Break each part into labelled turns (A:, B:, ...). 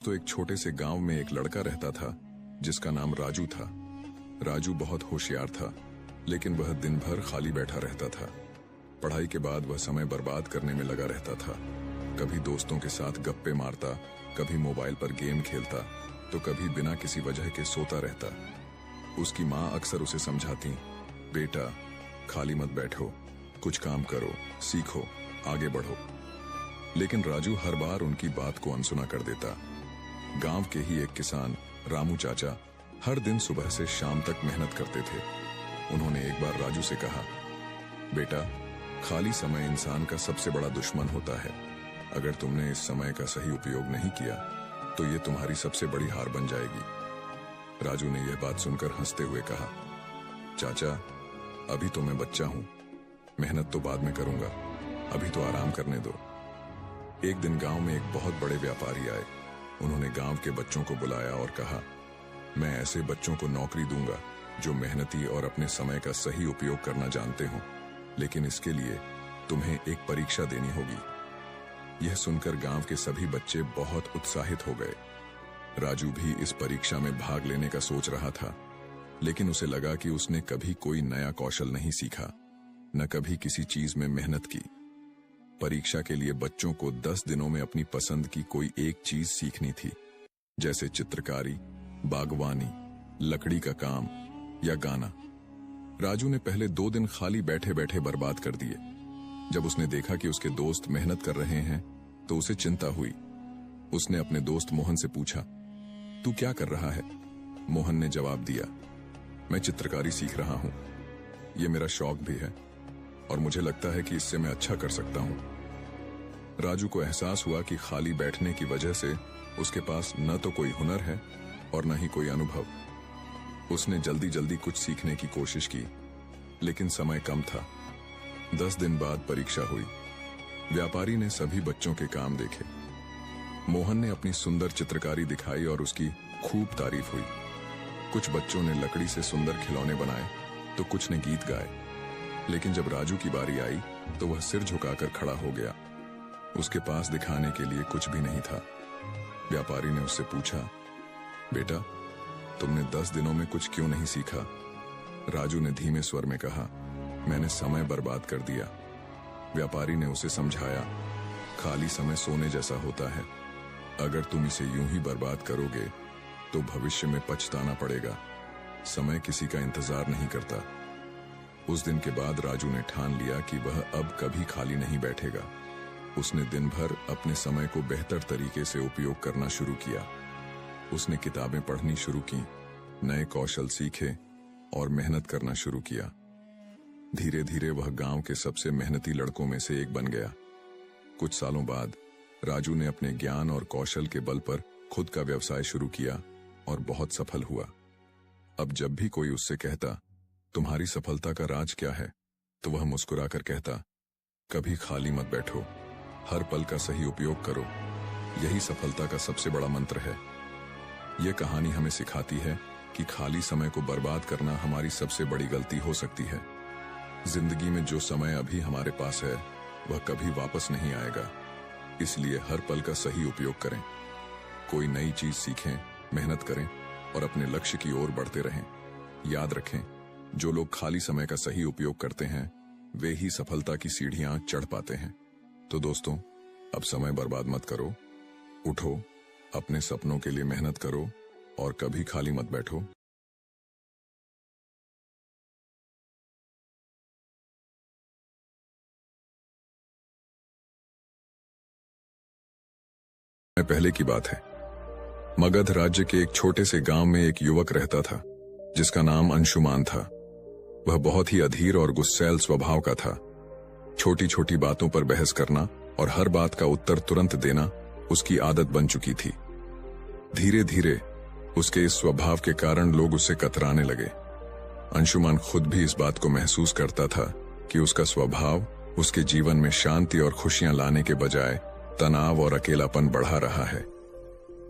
A: तो एक छोटे से गांव में एक लड़का रहता था जिसका नाम राजू था। राजू बहुत होशियार था, लेकिन वह दिन भर खाली बैठा रहता था। पढ़ाई के बाद वह समय बर्बाद करने में लगा रहता था। कभी दोस्तों के साथ गप्पे मारता, कभी मोबाइल पर गेम खेलता, तो कभी बिना किसी वजह के सोता रहता। उसकी माँ अक्सर उसे समझाती, बेटा खाली मत बैठो, कुछ काम करो, सीखो, आगे बढ़ो। लेकिन राजू हर बार उनकी बात को अनसुना कर देता। गांव के ही एक किसान रामू चाचा हर दिन सुबह से शाम तक मेहनत करते थे। उन्होंने एक बार राजू से कहा, बेटा खाली समय इंसान का सबसे बड़ा दुश्मन होता है। अगर तुमने इस समय का सही उपयोग नहीं किया तो ये तुम्हारी सबसे बड़ी हार बन जाएगी। राजू ने यह बात सुनकर हंसते हुए कहा, चाचा अभी तो मैं बच्चा हूं, मेहनत तो बाद में करूंगा, अभी तो आराम करने दो। एक दिन गांव में एक बहुत बड़े व्यापारी आए। उन्होंने गांव के बच्चों को बुलाया और कहा, मैं ऐसे बच्चों को नौकरी दूंगा जो मेहनती और अपने समय का सही उपयोग करना जानते हो, लेकिन इसके लिए तुम्हें एक परीक्षा देनी होगी। यह सुनकर गांव के सभी बच्चे बहुत उत्साहित हो गए। राजू भी इस परीक्षा में भाग लेने का सोच रहा था, लेकिन उसे लगा कि उसने कभी कोई नया कौशल नहीं सीखा, न कभी किसी चीज में मेहनत की। परीक्षा के लिए बच्चों को 10 दिनों में अपनी पसंद की कोई एक चीज सीखनी थी, जैसे चित्रकारी, बागवानी, लकड़ी का काम या गाना। राजू ने पहले 2 दिन खाली बैठे बैठे बर्बाद कर दिए। जब उसने देखा कि उसके दोस्त मेहनत कर रहे हैं तो उसे चिंता हुई। उसने अपने दोस्त मोहन से पूछा, तू क्या कर रहा है? मोहन ने जवाब दिया, मैं चित्रकारी सीख रहा हूं। ये मेरा शौक भी है और मुझे लगता है कि इससे मैं अच्छा कर सकता हूं। राजू को एहसास हुआ कि खाली बैठने की वजह से उसके पास न तो कोई हुनर है और न ही कोई अनुभव। उसने जल्दी जल्दी कुछ सीखने की कोशिश की, लेकिन समय कम था। 10 दिन बाद परीक्षा हुई। व्यापारी ने सभी बच्चों के काम देखे। मोहन ने अपनी सुंदर चित्रकारी दिखाई और उसकी खूब तारीफ हुई। कुछ बच्चों ने लकड़ी से सुंदर खिलौने बनाए तो कुछ ने गीत गाए। लेकिन जब राजू की बारी आई तो वह सिर झुकाकर खड़ा हो गया। उसके पास दिखाने के लिए कुछ भी नहीं था। व्यापारी ने उससे पूछा, बेटा तुमने 10 दिनों में कुछ क्यों नहीं सीखा? राजू ने धीमे स्वर में कहा, मैंने समय बर्बाद कर दिया। व्यापारी ने उसे समझाया, खाली समय सोने जैसा होता है। अगर तुम इसे यूं ही बर्बाद करोगे तो भविष्य में पछताना पड़ेगा। समय किसी का इंतजार नहीं करता। उस दिन के बाद राजू ने ठान लिया कि वह अब कभी खाली नहीं बैठेगा। उसने दिन भर अपने समय को बेहतर तरीके से उपयोग करना शुरू किया। उसने किताबें पढ़नी शुरू की, नए कौशल सीखे और मेहनत करना शुरू किया। धीरे धीरे वह गांव के सबसे मेहनती लड़कों में से एक बन गया। कुछ सालों बाद राजू ने अपने ज्ञान और कौशल के बल पर खुद का व्यवसाय शुरू किया और बहुत सफल हुआ। अब जब भी कोई उससे कहता, तुम्हारी सफलता का राज क्या है, तो वह मुस्कुराकर कहता, कभी खाली मत बैठो, हर पल का सही उपयोग करो, यही सफलता का सबसे बड़ा मंत्र है। यह कहानी हमें सिखाती है कि खाली समय को बर्बाद करना हमारी सबसे बड़ी गलती हो सकती है। जिंदगी में जो समय अभी हमारे पास है वह कभी वापस नहीं आएगा, इसलिए हर पल का सही उपयोग करें। कोई नई चीज सीखें, मेहनत करें और अपने लक्ष्य की ओर बढ़ते रहें। याद रखें, जो लोग खाली समय का सही उपयोग करते हैं वे ही सफलता की सीढ़ियां चढ़ पाते हैं। तो दोस्तों, अब समय बर्बाद मत करो, उठो, अपने सपनों के लिए मेहनत करो और कभी खाली मत बैठो। पहले की बात है। मगध राज्य के एक छोटे से गांव में एक युवक रहता था जिसका नाम अंशुमान था। वह बहुत ही अधीर और गुस्सैल स्वभाव का था। छोटी छोटी बातों पर बहस करना और हर बात का उत्तर तुरंत देना उसकी आदत बन चुकी थी। धीरे धीरे उसके इस स्वभाव के कारण लोग उससे कतराने लगे। अंशुमान खुद भी इस बात को महसूस करता था कि उसका स्वभाव उसके जीवन में शांति और खुशियां लाने के बजाय तनाव और अकेलापन बढ़ा रहा है।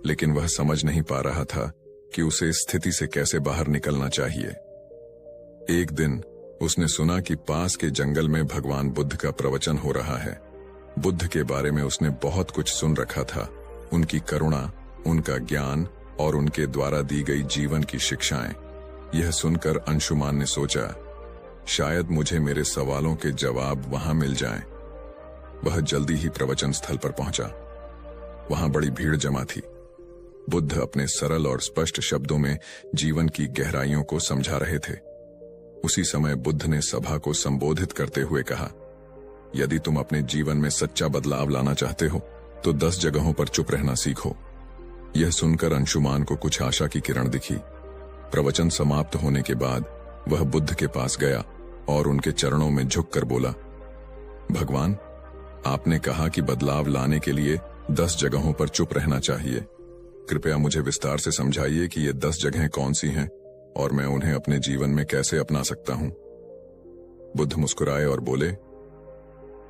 A: लेकिन वह समझ नहीं पा रहा था कि उसे इस स्थिति से कैसे बाहर निकलना चाहिए। एक दिन उसने सुना कि पास के जंगल में भगवान बुद्ध का प्रवचन हो रहा है। बुद्ध के बारे में उसने बहुत कुछ सुन रखा था। उनकी करुणा, उनका ज्ञान और उनके द्वारा दी गई जीवन की शिक्षाएं। यह सुनकर अंशुमान ने सोचा, शायद मुझे मेरे सवालों के जवाब वहां मिल जाएं। वह जल्दी ही प्रवचन स्थल पर पहुंचा। वहां बड़ी भीड़ जमा थी। बुद्ध अपने सरल और स्पष्ट शब्दों में जीवन की गहराइयों को समझा रहे थे। उसी समय बुद्ध ने सभा को संबोधित करते हुए कहा, यदि तुम अपने जीवन में सच्चा बदलाव लाना चाहते हो तो 10 जगहों पर चुप रहना सीखो। यह सुनकर अंशुमान को कुछ आशा की किरण दिखी। प्रवचन समाप्त होने के बाद वह बुद्ध के पास गया और उनके चरणों में झुककर बोला, भगवान, आपने कहा कि बदलाव लाने के लिए 10 जगहों पर चुप रहना चाहिए। कृपया मुझे विस्तार से समझाइए कि ये 10 जगहें कौन सी हैं और मैं उन्हें अपने जीवन में कैसे अपना सकता हूं। बुद्ध मुस्कुराए और बोले,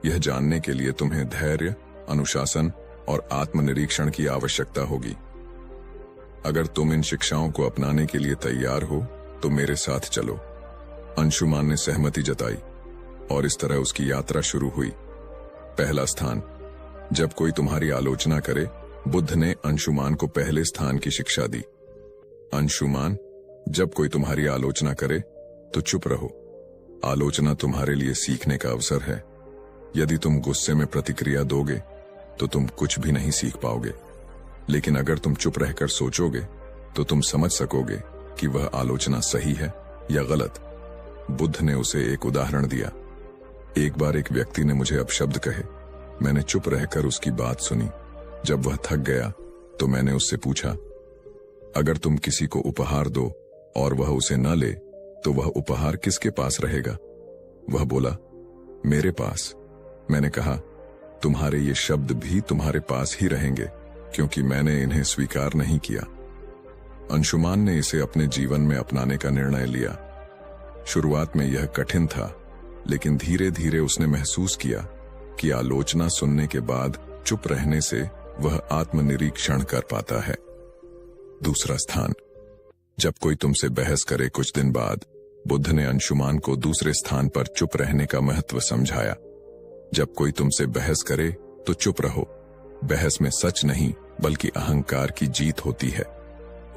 A: यह जानने के लिए तुम्हें धैर्य, अनुशासन और आत्मनिरीक्षण की आवश्यकता होगी। अगर तुम इन शिक्षाओं को अपनाने के लिए तैयार हो तो मेरे साथ चलो। अंशुमान ने सहमति जताई और इस तरह उसकी यात्रा शुरू हुई। पहला स्थान, जब कोई तुम्हारी आलोचना करे। बुद्ध ने अंशुमान को पहले स्थान की शिक्षा दी। अंशुमान, जब कोई तुम्हारी आलोचना करे तो चुप रहो। आलोचना तुम्हारे लिए सीखने का अवसर है। यदि तुम गुस्से में प्रतिक्रिया दोगे तो तुम कुछ भी नहीं सीख पाओगे, लेकिन अगर तुम चुप रहकर सोचोगे तो तुम समझ सकोगे कि वह आलोचना सही है या गलत। बुद्ध ने उसे एक उदाहरण दिया। एक बार एक व्यक्ति ने मुझे अपशब्द कहे। मैंने चुप रहकर उसकी बात सुनी। जब वह थक गया तो मैंने उससे पूछा, अगर तुम किसी को उपहार दो और वह उसे न ले तो वह उपहार किसके पास रहेगा? वह बोला, मेरे पास। मैंने कहा, तुम्हारे ये शब्द भी तुम्हारे पास ही रहेंगे क्योंकि मैंने इन्हें स्वीकार नहीं किया। अंशुमान ने इसे अपने जीवन में अपनाने का निर्णय लिया। शुरुआत में यह कठिन था, लेकिन धीरे धीरे उसने महसूस किया कि आलोचना सुनने के बाद चुप रहने से वह आत्मनिरीक्षण कर पाता है। दूसरा स्थान, जब कोई तुमसे बहस करे। कुछ दिन बाद बुद्ध ने अंशुमान को दूसरे स्थान पर चुप रहने का महत्व समझाया। जब कोई तुमसे बहस करे तो चुप रहो। बहस में सच नहीं बल्कि अहंकार की जीत होती है।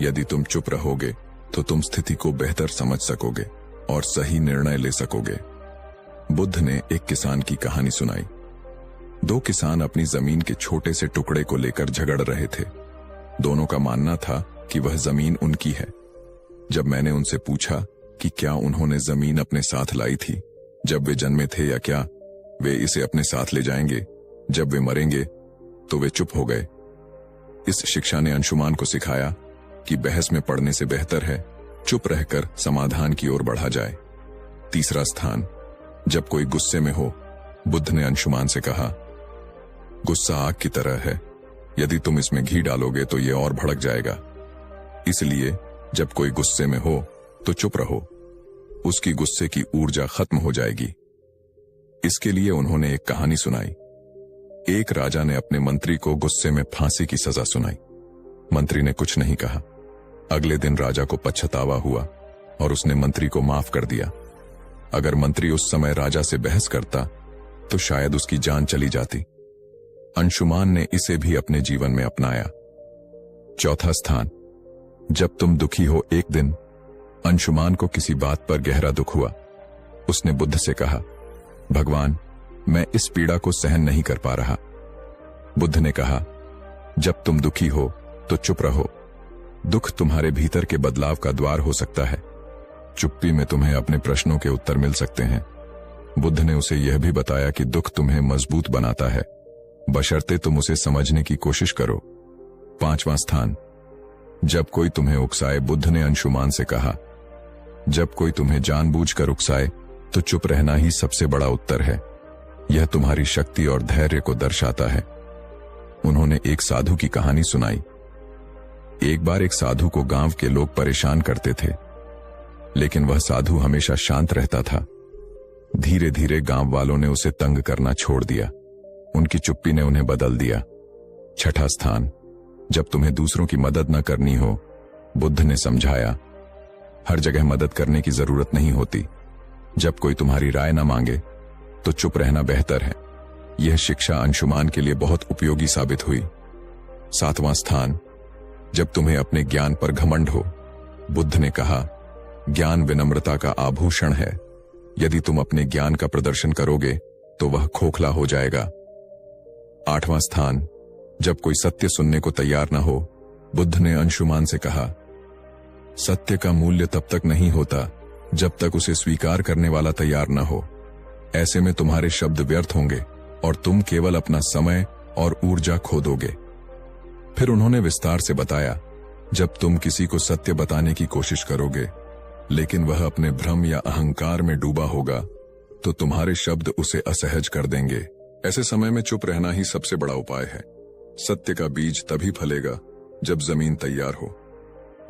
A: यदि तुम चुप रहोगे तो तुम स्थिति को बेहतर समझ सकोगे और सही निर्णय ले सकोगे। बुद्ध ने एक किसान की कहानी सुनाई। 2 किसान अपनी जमीन के छोटे से टुकड़े को लेकर झगड़ रहे थे। दोनों का मानना था कि वह जमीन उनकी है। जब मैंने उनसे पूछा कि क्या उन्होंने जमीन अपने साथ लाई थी जब वे जन्मे थे या क्या वे इसे अपने साथ ले जाएंगे जब वे मरेंगे, तो वे चुप हो गए। इस शिक्षा ने अंशुमान को सिखाया कि बहस में पड़ने से बेहतर है चुप रहकर समाधान की ओर बढ़ा जाए। तीसरा स्थान, जब कोई गुस्से में हो। बुद्ध ने अंशुमान से कहा, गुस्सा आग की तरह है। यदि तुम इसमें घी डालोगे तो यह और भड़क जाएगा। इसलिए जब कोई गुस्से में हो तो चुप रहो। उसकी गुस्से की ऊर्जा खत्म हो जाएगी। इसके लिए उन्होंने एक कहानी सुनाई। एक राजा ने अपने मंत्री को गुस्से में फांसी की सजा सुनाई। मंत्री ने कुछ नहीं कहा। अगले दिन राजा को पछतावा हुआ और उसने मंत्री को माफ कर दिया। अगर मंत्री उस समय राजा से बहस करता तो शायद उसकी जान चली जाती। अंशुमान ने इसे भी अपने जीवन में अपनाया। चौथा स्थान, जब तुम दुखी हो। एक दिन अंशुमान को किसी बात पर गहरा दुख हुआ। उसने बुद्ध से कहा, भगवान, मैं इस पीड़ा को सहन नहीं कर पा रहा। बुद्ध ने कहा, जब तुम दुखी हो तो चुप रहो। दुख तुम्हारे भीतर के बदलाव का द्वार हो सकता है। चुप्पी में तुम्हें अपने प्रश्नों के उत्तर मिल सकते हैं। बुद्ध ने उसे यह भी बताया कि दुख तुम्हें मजबूत बनाता है, बशर्ते तुम उसे समझने की कोशिश करो। पांचवां स्थान, जब कोई तुम्हें उकसाए। बुद्ध ने अंशुमान से कहा, जब कोई तुम्हें जानबूझकर उकसाए तो चुप रहना ही सबसे बड़ा उत्तर है। यह तुम्हारी शक्ति और धैर्य को दर्शाता है। उन्होंने एक साधु की कहानी सुनाई। एक बार एक साधु को गांव के लोग परेशान करते थे, लेकिन वह साधु हमेशा शांत रहता था। धीरे धीरे गांव वालों ने उसे तंग करना छोड़ दिया। उनकी चुप्पी ने उन्हें बदल दिया। छठा स्थान, जब तुम्हें दूसरों की मदद न करनी हो। बुद्ध ने समझाया, हर जगह मदद करने की जरूरत नहीं होती। जब कोई तुम्हारी राय न मांगे तो चुप रहना बेहतर है। यह शिक्षा अंशुमान के लिए बहुत उपयोगी साबित हुई। सातवां स्थान, जब तुम्हें अपने ज्ञान पर घमंड हो। बुद्ध ने कहा, ज्ञान विनम्रता का आभूषण है। यदि तुम अपने ज्ञान का प्रदर्शन करोगे तो वह खोखला हो जाएगा। 8वां स्थान, जब कोई सत्य सुनने को तैयार न हो। बुद्ध ने अंशुमान से कहा, सत्य का मूल्य तब तक नहीं होता जब तक उसे स्वीकार करने वाला तैयार न हो। ऐसे में तुम्हारे शब्द व्यर्थ होंगे और तुम केवल अपना समय और ऊर्जा खो दोगे। फिर उन्होंने विस्तार से बताया, जब तुम किसी को सत्य बताने की कोशिश करोगे लेकिन वह अपने भ्रम या अहंकार में डूबा होगा तो तुम्हारे शब्द उसे असहज कर देंगे। ऐसे समय में चुप रहना ही सबसे बड़ा उपाय है। सत्य का बीज तभी फलेगा जब जमीन तैयार हो।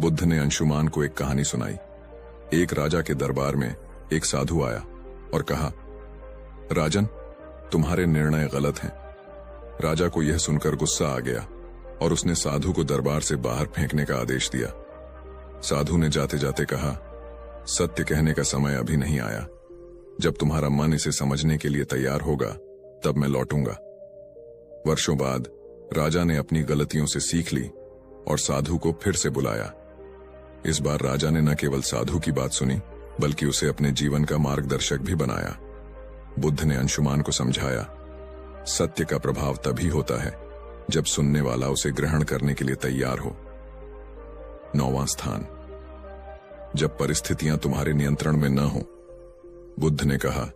A: बुद्ध ने अंशुमान को एक कहानी सुनाई। एक राजा के दरबार में एक साधु आया और कहा, राजन, तुम्हारे निर्णय गलत हैं। राजा को यह सुनकर गुस्सा आ गया और उसने साधु को दरबार से बाहर फेंकने का आदेश दिया। साधु ने जाते जाते कहा, सत्य कहने का समय अभी नहीं आया। जब तुम्हारा मन इसे समझने के लिए तैयार होगा तब मैं लौटूंगा। वर्षों बाद राजा ने अपनी गलतियों से सीख ली और साधु को फिर से बुलाया। इस बार राजा ने न केवल साधु की बात सुनी बल्कि उसे अपने जीवन का मार्गदर्शक भी बनाया। बुद्ध ने अंशुमान को समझाया, सत्य का प्रभाव तभी होता है जब सुनने वाला उसे ग्रहण करने के लिए तैयार हो। 9वां स्थान, जब परिस्थितियां तुम्हारे नियंत्रण में न हो। बुद्ध ने कहा,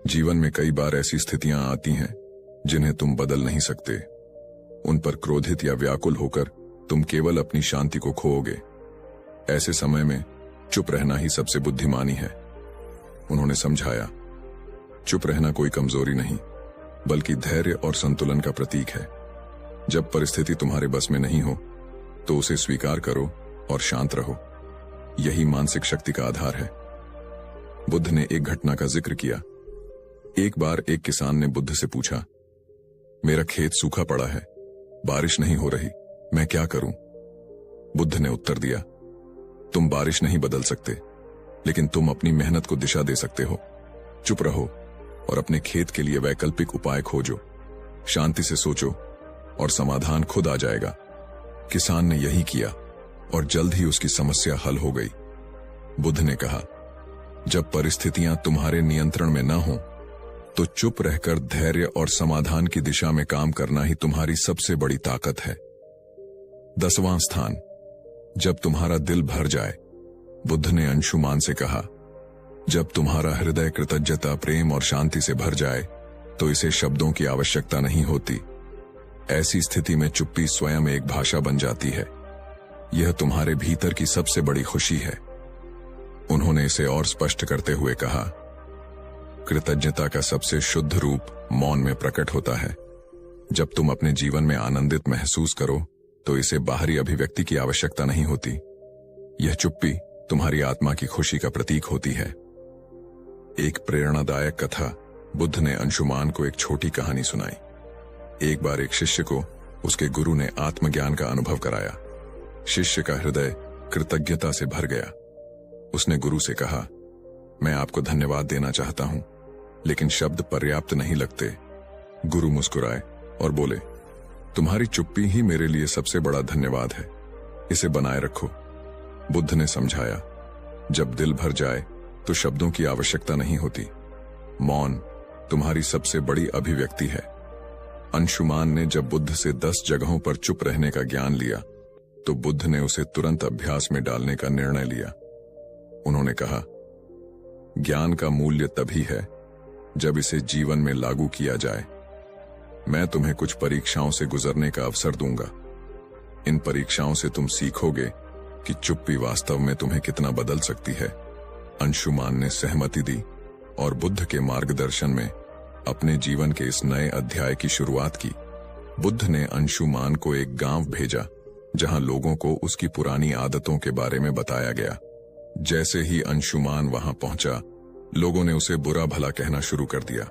A: जीवन में कई बार ऐसी स्थितियां आती हैं जिन्हें तुम बदल नहीं सकते। उन पर क्रोधित या व्याकुल होकर तुम केवल अपनी शांति को खोओगे। ऐसे समय में चुप रहना ही सबसे बुद्धिमानी है। उन्होंने समझाया, चुप रहना कोई कमजोरी नहीं बल्कि धैर्य और संतुलन का प्रतीक है। जब परिस्थिति तुम्हारे बस में नहीं हो तो उसे स्वीकार करो और शांत रहो। यही मानसिक शक्ति का आधार है। बुद्ध ने एक घटना का जिक्र किया। एक बार एक किसान ने बुद्ध से पूछा, मेरा खेत सूखा पड़ा है, बारिश नहीं हो रही, मैं क्या करूं? बुद्ध ने उत्तर दिया, तुम बारिश नहीं बदल सकते लेकिन तुम अपनी मेहनत को दिशा दे सकते हो। चुप रहो और अपने खेत के लिए वैकल्पिक उपाय खोजो। शांति से सोचो और समाधान खुद आ जाएगा। किसान ने यही किया और जल्द ही उसकी समस्या हल हो गई। बुद्ध ने कहा, जब परिस्थितियां तुम्हारे नियंत्रण में न हो तो चुप रहकर धैर्य और समाधान की दिशा में काम करना ही तुम्हारी सबसे बड़ी ताकत है। 10वां स्थान, जब तुम्हारा दिल भर जाए। बुद्ध ने अंशुमान से कहा, जब तुम्हारा हृदय कृतज्ञता, प्रेम और शांति से भर जाए तो इसे शब्दों की आवश्यकता नहीं होती। ऐसी स्थिति में चुप्पी स्वयं एक भाषा बन जाती है। यह तुम्हारे भीतर की सबसे बड़ी खुशी है। उन्होंने इसे और स्पष्ट करते हुए कहा, कृतज्ञता का सबसे शुद्ध रूप मौन में प्रकट होता है। जब तुम अपने जीवन में आनंदित महसूस करो तो इसे बाहरी अभिव्यक्ति की आवश्यकता नहीं होती। यह चुप्पी तुम्हारी आत्मा की खुशी का प्रतीक होती है। एक प्रेरणादायक कथा। बुद्ध ने अंशुमान को एक छोटी कहानी सुनाई। एक बार एक शिष्य को उसके गुरु ने आत्मज्ञान का अनुभव कराया। शिष्य का हृदय कृतज्ञता से भर गया। उसने गुरु से कहा, मैं आपको धन्यवाद देना चाहता हूं लेकिन शब्द पर्याप्त नहीं लगते। गुरु मुस्कुराए और बोले, तुम्हारी चुप्पी ही मेरे लिए सबसे बड़ा धन्यवाद है, इसे बनाए रखो। बुद्ध ने समझाया, जब दिल भर जाए तो शब्दों की आवश्यकता नहीं होती। मौन तुम्हारी सबसे बड़ी अभिव्यक्ति है। अंशुमान ने जब बुद्ध से 10 जगहों पर चुप रहने का ज्ञान लिया तो बुद्ध ने उसे तुरंत अभ्यास में डालने का निर्णय लिया। उन्होंने कहा, ज्ञान का मूल्य तभी है जब इसे जीवन में लागू किया जाए। मैं तुम्हें कुछ परीक्षाओं से गुजरने का अवसर दूंगा। इन परीक्षाओं से तुम सीखोगे कि चुप्पी वास्तव में तुम्हें कितना बदल सकती है। अंशुमान ने सहमति दी और बुद्ध के मार्गदर्शन में अपने जीवन के इस नए अध्याय की शुरुआत की। बुद्ध ने अंशुमान को एक गांव भेजा जहां लोगों को उसकी पुरानी आदतों के बारे में बताया गया। जैसे ही अंशुमान वहां पहुंचा, लोगों ने उसे बुरा भला कहना शुरू कर दिया।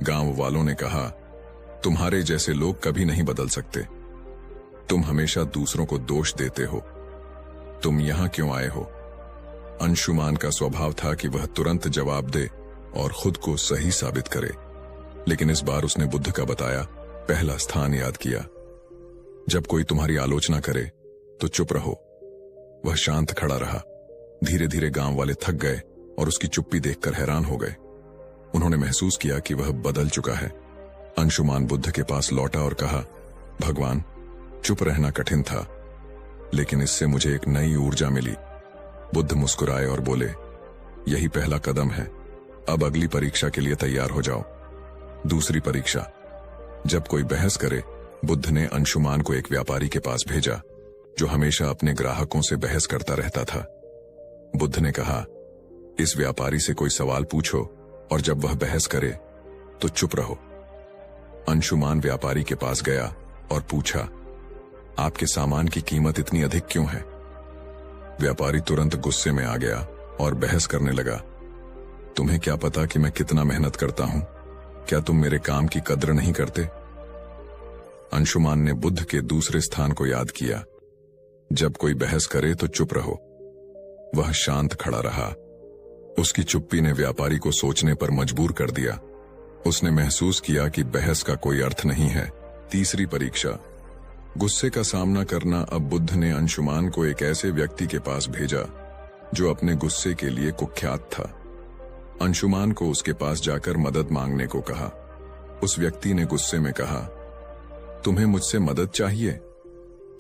A: गांव वालों ने कहा, तुम्हारे जैसे लोग कभी नहीं बदल सकते। तुम हमेशा दूसरों को दोष देते हो। तुम यहां क्यों आए हो? अंशुमान का स्वभाव था कि वह तुरंत जवाब दे और खुद को सही साबित करे, लेकिन इस बार उसने बुद्ध का बताया पहला स्थान याद किया। जब कोई तुम्हारी आलोचना करे तो चुप रहो। वह शांत खड़ा रहा। धीरे धीरे गांव वाले थक गए और उसकी चुप्पी देखकर हैरान हो गए। उन्होंने महसूस किया कि वह बदल चुका है। अंशुमान बुद्ध के पास लौटा और कहा, भगवान, चुप रहना कठिन था, लेकिन इससे मुझे एक नई ऊर्जा मिली। बुद्ध मुस्कुराए और बोले, यही पहला कदम है। अब अगली परीक्षा के लिए तैयार हो जाओ। दूसरी परीक्षा। जब कोई बहस करे, बुद्ध ने अंशुमान को एक व्यापारी के पास भेजा जो हमेशा अपने ग्राहकों से बहस करता रहता था। बुद्ध ने कहा, इस व्यापारी से कोई सवाल पूछो और जब वह बहस करे तो चुप रहो। अंशुमान व्यापारी के पास गया और पूछा, आपके सामान की कीमत इतनी अधिक क्यों है? व्यापारी तुरंत गुस्से में आ गया और बहस करने लगा, तुम्हें क्या पता कि मैं कितना मेहनत करता हूं? क्या तुम मेरे काम की कद्र नहीं करते? अंशुमान ने बुद्ध के दूसरे स्थान को याद किया, जब कोई बहस करे तो चुप रहो। वह शांत खड़ा रहा। उसकी चुप्पी ने व्यापारी को सोचने पर मजबूर कर दिया। उसने महसूस किया कि बहस का कोई अर्थ नहीं है। तीसरी परीक्षा। गुस्से का सामना करना। अब बुद्ध ने अंशुमान को एक ऐसे व्यक्ति के पास भेजा जो अपने गुस्से के लिए कुख्यात था। अंशुमान को उसके पास जाकर मदद मांगने को कहा। उस व्यक्ति ने गुस्से में कहा, तुम्हें मुझसे मदद चाहिए?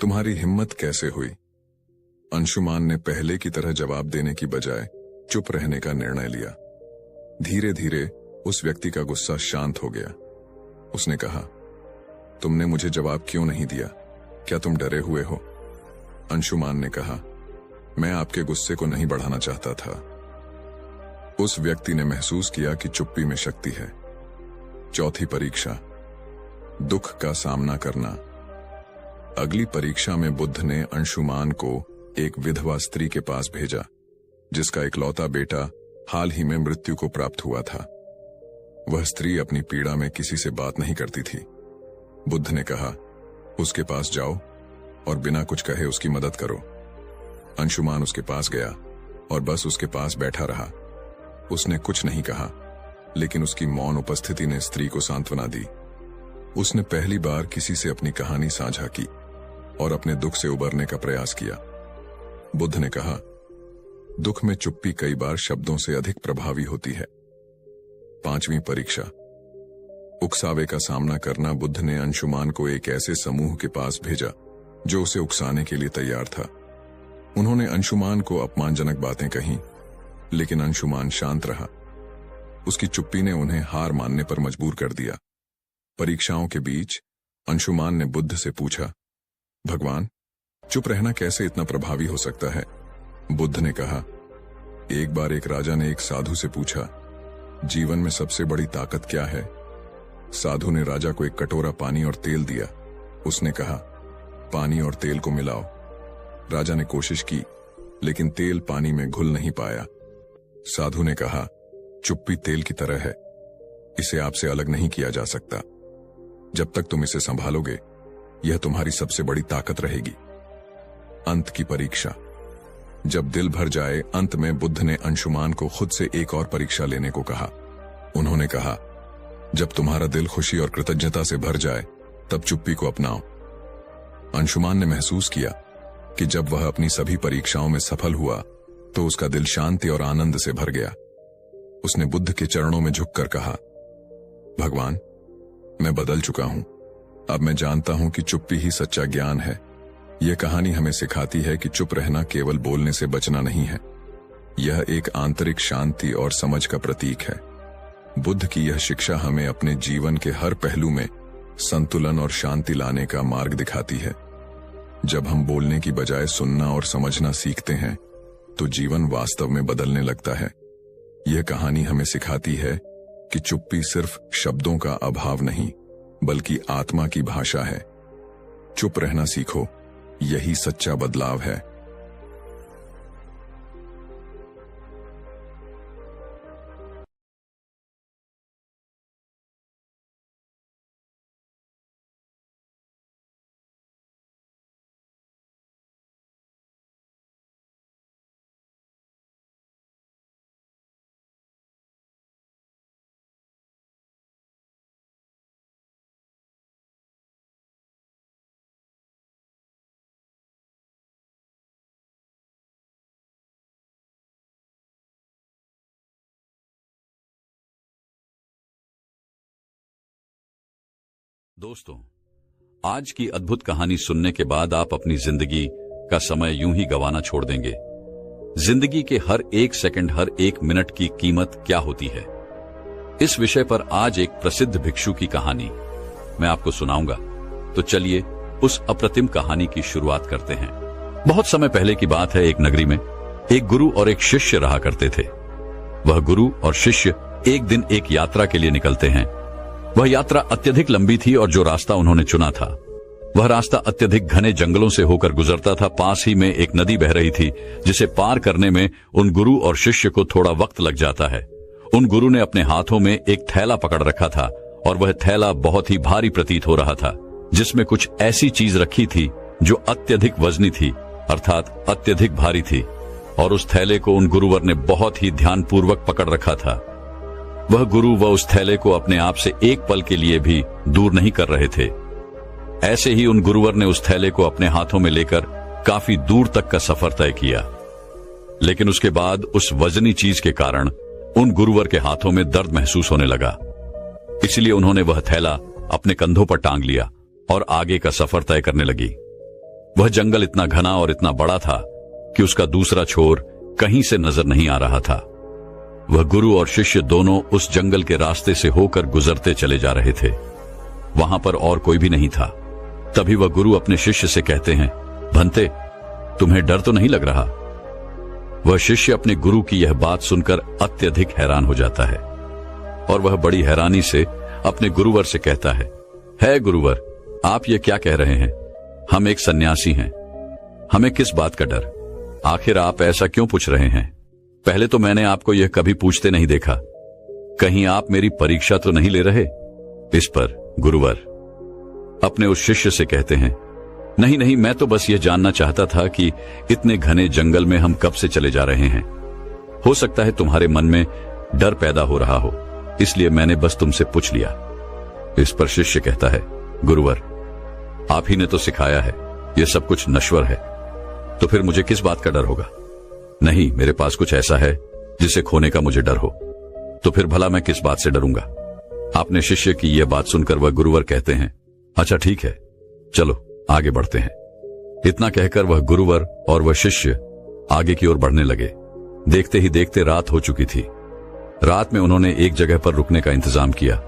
A: तुम्हारी हिम्मत कैसे हुई? अंशुमान ने पहले की तरह जवाब देने की बजाय चुप रहने का निर्णय लिया। धीरे धीरे उस व्यक्ति का गुस्सा शांत हो गया। उसने कहा, तुमने मुझे जवाब क्यों नहीं दिया? क्या तुम डरे हुए हो? अंशुमान ने कहा, मैं आपके गुस्से को नहीं बढ़ाना चाहता था। उस व्यक्ति ने महसूस किया कि चुप्पी में शक्ति है। चौथी परीक्षा। दुख का सामना करना। अगली परीक्षा में बुद्ध ने अंशुमान को एक विधवा स्त्री के पास भेजा जिसका इकलौता बेटा हाल ही में मृत्यु को प्राप्त हुआ था। वह स्त्री अपनी पीड़ा में किसी से बात नहीं करती थी। बुद्ध ने कहा, उसके पास जाओ और बिना कुछ कहे उसकी मदद करो। अंशुमान उसके पास गया और बस उसके पास बैठा रहा। उसने कुछ नहीं कहा, लेकिन उसकी मौन उपस्थिति ने स्त्री को सांत्वना दी। उसने पहली बार किसी से अपनी कहानी साझा की और अपने दुख से उबरने का प्रयास किया। बुद्ध ने कहा, दुख में चुप्पी कई बार शब्दों से अधिक प्रभावी होती है। पांचवी परीक्षा। उकसावे का सामना करना। बुद्ध ने अंशुमान को एक ऐसे समूह के पास भेजा जो उसे उकसाने के लिए तैयार था। उन्होंने अंशुमान को अपमानजनक बातें कहीं, लेकिन अंशुमान शांत रहा। उसकी चुप्पी ने उन्हें हार मानने पर मजबूर कर दिया। परीक्षाओं के बीच अंशुमान ने बुद्ध से पूछा, भगवान, चुप रहना कैसे इतना प्रभावी हो सकता है? बुद्ध ने कहा, एक बार एक राजा ने एक साधु से पूछा, जीवन में सबसे बड़ी ताकत क्या है? साधु ने राजा को एक कटोरा पानी और तेल दिया। उसने कहा, पानी और तेल को मिलाओ। राजा ने कोशिश की, लेकिन तेल पानी में घुल नहीं पाया। साधु ने कहा, चुप्पी तेल की तरह है, इसे आपसे अलग नहीं किया जा सकता। जब तक तुम इसे संभालोगे, यह तुम्हारी सबसे बड़ी ताकत रहेगी। अंत की परीक्षा। जब दिल भर जाए, अंत में बुद्ध ने अंशुमान को खुद से एक और परीक्षा लेने को कहा। उन्होंने कहा, जब तुम्हारा दिल खुशी और कृतज्ञता से भर जाए, तब चुप्पी को अपनाओ। अंशुमान ने महसूस किया कि जब वह अपनी सभी परीक्षाओं में सफल हुआ, तो उसका दिल शांति और आनंद से भर गया। उसने बुद्ध के चरणों में झुककर कहा, भगवान, मैं बदल चुका हूं। अब मैं जानता हूं कि चुप्पी ही सच्चा ज्ञान है। यह कहानी हमें सिखाती है कि चुप रहना केवल बोलने से बचना नहीं है, यह एक आंतरिक शांति और समझ का प्रतीक है। बुद्ध की यह शिक्षा हमें अपने जीवन के हर पहलू में संतुलन और शांति लाने का मार्ग दिखाती है। जब हम बोलने की बजाय सुनना और समझना सीखते हैं, तो जीवन वास्तव में बदलने लगता है। यह कहानी हमें सिखाती है कि चुप्पी सिर्फ शब्दों का अभाव नहीं, बल्कि आत्मा की भाषा है। चुप रहना सीखो, यही सच्चा बदलाव है।
B: दोस्तों, आज की अद्भुत कहानी सुनने के बाद आप अपनी जिंदगी का समय यूं ही गंवाना छोड़ देंगे। जिंदगी के हर एक सेकंड, हर एक मिनट की कीमत क्या होती है, इस विषय पर आज एक प्रसिद्ध भिक्षु की कहानी मैं आपको सुनाऊंगा। तो चलिए उस अप्रतिम कहानी की शुरुआत करते हैं। बहुत समय पहले की बात है। एक नगरी में एक गुरु और एक शिष्य रहा करते थे। वह गुरु और शिष्य एक दिन एक यात्रा के लिए निकलते हैं। वह यात्रा अत्यधिक लंबी थी और जो रास्ता उन्होंने चुना था वह रास्ता अत्यधिक घने जंगलों से होकर गुजरता था। पास ही में एक नदी बह रही थी जिसे पार करने में उन गुरु और शिष्य को थोड़ा वक्त लग जाता है। उन गुरु ने अपने हाथों में एक थैला पकड़ रखा था और वह थैला बहुत ही भारी प्रतीत हो रहा था, जिसमें कुछ ऐसी चीज रखी थी जो अत्यधिक वजनी थी, अर्थात अत्यधिक भारी थी। और उस थैले को उन गुरुवर ने बहुत ही ध्यानपूर्वक पकड़ रखा था। वह गुरु व उस थैले को अपने आप से एक पल के लिए भी दूर नहीं कर रहे थे। ऐसे ही उन गुरुवर ने उस थैले को अपने हाथों में लेकर काफी दूर तक का सफर तय किया। लेकिन उसके बाद उस वजनी चीज के कारण उन गुरुवर के हाथों में दर्द महसूस होने लगा। इसलिए उन्होंने वह थैला अपने कंधों पर टांग लिया और आगे का सफर तय करने लगी। वह जंगल इतना घना और इतना बड़ा था कि उसका दूसरा छोर कहीं से नजर नहीं आ रहा था। वह गुरु और शिष्य दोनों उस जंगल के रास्ते से होकर गुजरते चले जा रहे थे। वहां पर और कोई भी नहीं था। तभी वह गुरु अपने शिष्य से कहते हैं, भंते, तुम्हें डर तो नहीं लग रहा? वह शिष्य अपने गुरु की यह बात सुनकर अत्यधिक हैरान हो जाता है और वह बड़ी हैरानी से अपने गुरुवर से कहता है गुरुवर, आप ये क्या कह रहे हैं? हम एक सन्यासी हैं, हमें किस बात का डर? आखिर आप ऐसा क्यों पूछ रहे हैं? पहले तो मैंने आपको यह कभी पूछते नहीं देखा। कहीं आप मेरी परीक्षा तो नहीं ले रहे? इस पर गुरुवर अपने उस शिष्य से कहते हैं, नहीं नहीं, मैं तो बस यह जानना चाहता था कि इतने घने जंगल में हम कब से चले जा रहे हैं। हो सकता है तुम्हारे मन में डर पैदा हो रहा हो, इसलिए मैंने बस तुमसे पूछ लिया। इस पर शिष्य कहता है, गुरुवर, आप ही ने तो सिखाया है यह सब कुछ नश्वर है, तो फिर मुझे किस बात का डर होगा? नहीं, मेरे पास कुछ ऐसा है जिसे खोने का मुझे डर हो, तो फिर भला मैं किस बात से डरूंगा? आपने शिष्य की यह बात सुनकर वह गुरुवर कहते हैं, अच्छा ठीक है, चलो आगे बढ़ते हैं। इतना कहकर वह गुरुवर और वह शिष्य आगे की ओर बढ़ने लगे। देखते ही देखते रात हो चुकी थी। रात में उन्होंने एक जगह पर रुकने का इंतजाम किया।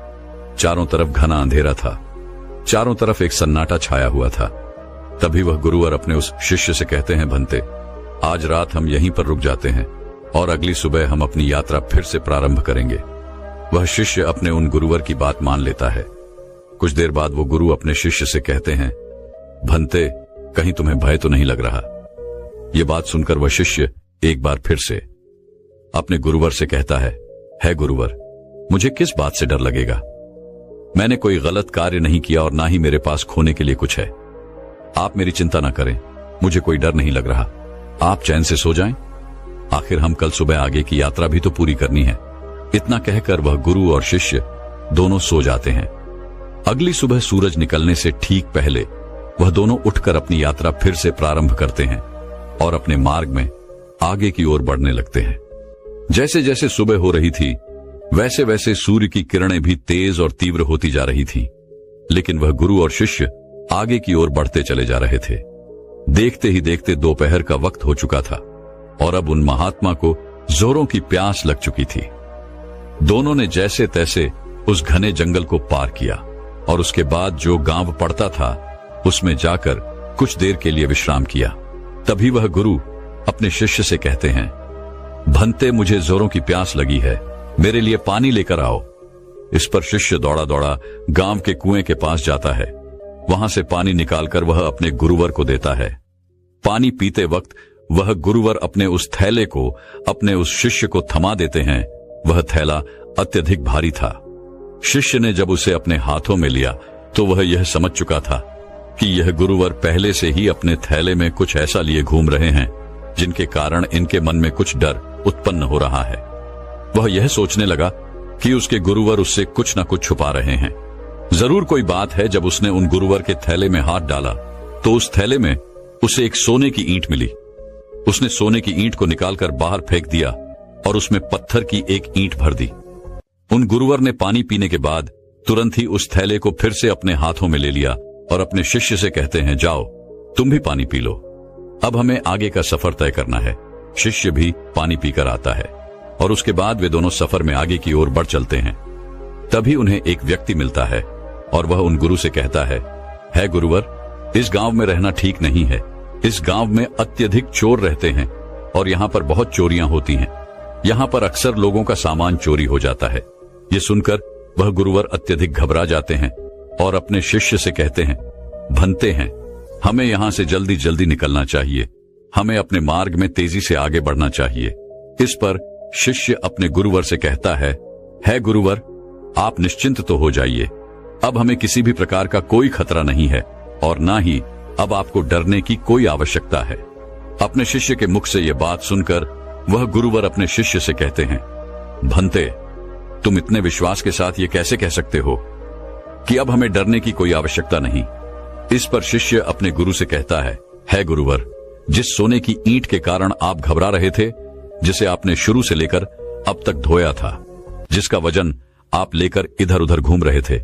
B: चारों तरफ घना अंधेरा था, चारों तरफ एक सन्नाटा छाया हुआ था। तभी वह गुरुवर अपने उस शिष्य से कहते हैं, भंते, आज रात हम यहीं पर रुक जाते हैं और अगली सुबह हम अपनी यात्रा फिर से प्रारंभ करेंगे। वह शिष्य अपने उन गुरुवर की बात मान लेता है। कुछ देर बाद वो गुरु अपने शिष्य से कहते हैं, भंते, कहीं तुम्हें भय तो नहीं लग रहा? ये बात सुनकर वह शिष्य एक बार फिर से अपने गुरुवर से कहता है गुरुवर, मुझे किस बात से डर लगेगा? मैंने कोई गलत कार्य नहीं किया और ना ही मेरे पास खोने के लिए कुछ है। आप मेरी चिंता ना करें, मुझे कोई डर नहीं लग रहा। आप चैन से सो जाएं। आखिर हम कल सुबह आगे की यात्रा भी तो पूरी करनी है। इतना कहकर वह गुरु और शिष्य दोनों सो जाते हैं। अगली सुबह सूरज निकलने से ठीक पहले वह दोनों उठकर अपनी यात्रा फिर से प्रारंभ करते हैं और अपने मार्ग में आगे की ओर बढ़ने लगते हैं। जैसे जैसे सुबह हो रही थी वैसे वैसे सूर्य की किरणें भी तेज और तीव्र होती जा रही थी। लेकिन वह गुरु और शिष्य आगे की ओर बढ़ते चले जा रहे थे। देखते ही देखते दोपहर का वक्त हो चुका था और अब उन महात्मा को जोरों की प्यास लग चुकी थी। दोनों ने जैसे तैसे उस घने जंगल को पार किया और उसके बाद जो गांव पड़ता था उसमें जाकर कुछ देर के लिए विश्राम किया। तभी वह गुरु अपने शिष्य से कहते हैं, भंते, मुझे जोरों की प्यास लगी है, मेरे लिए पानी लेकर आओ। इस पर शिष्य दौड़ा दौड़ा गांव के कुएं के पास जाता है। वहां से पानी निकालकर वह अपने गुरुवर को देता है। पानी पीते वक्त वह गुरुवर अपने उस थैले को अपने उस शिष्य को थमा देते हैं। वह थैला अत्यधिक भारी था। शिष्य ने जब उसे अपने हाथों में लिया तो वह यह समझ चुका था कि यह गुरुवर पहले से ही अपने थैले में कुछ ऐसा लिए घूम रहे हैं जिनके कारण इनके मन में कुछ डर उत्पन्न हो रहा है। वह यह सोचने लगा कि उसके गुरुवर उससे कुछ न कुछ छुपा रहे हैं। जरूर कोई बात है। जब उसने उन गुरुवर के थैले में हाथ डाला तो उस थैले में उसे एक सोने की ईंट मिली। उसने सोने की ईंट को निकालकर बाहर फेंक दिया और उसमें पत्थर की एक ईंट भर दी। उन गुरुवर ने पानी पीने के बाद तुरंत ही उस थैले को फिर से अपने हाथों में ले लिया और अपने शिष्य से कहते हैं, जाओ तुम भी पानी पी लो, अब हमें आगे का सफर तय करना है। शिष्य भी पानी पीकर आता है और उसके बाद वे दोनों सफर में आगे की ओर बढ़ चलते हैं। तभी उन्हें एक व्यक्ति मिलता है और वह उन गुरु से कहता है गुरुवर, इस गांव में रहना ठीक नहीं है। इस गांव में अत्यधिक चोर रहते हैं और यहाँ पर बहुत चोरियां होती हैं। यहाँ पर अक्सर लोगों का सामान चोरी हो जाता है। ये सुनकर वह गुरुवर अत्यधिक घबरा जाते हैं और अपने शिष्य से कहते हैं, भंते हैं, हमें यहाँ से जल्दी जल्दी निकलना चाहिए। हमें अपने मार्ग में तेजी से आगे बढ़ना चाहिए। इस पर शिष्य अपने गुरुवर से कहता है गुरुवर, आप निश्चिंत तो हो जाइए। अब हमें किसी भी प्रकार का कोई खतरा नहीं है और ना ही अब आपको डरने की कोई आवश्यकता है। अपने शिष्य के मुख से यह बात सुनकर वह गुरुवर अपने शिष्य से कहते हैं, भंते, तुम इतने विश्वास के साथ ये कैसे कह सकते हो कि अब हमें डरने की कोई आवश्यकता नहीं। इस पर शिष्य अपने गुरु से कहता है गुरुवर, जिस सोने की ईंट के कारण आप घबरा रहे थे, जिसे आपने शुरू से लेकर अब तक ढोया था, जिसका वजन आप लेकर इधर उधर घूम रहे थे,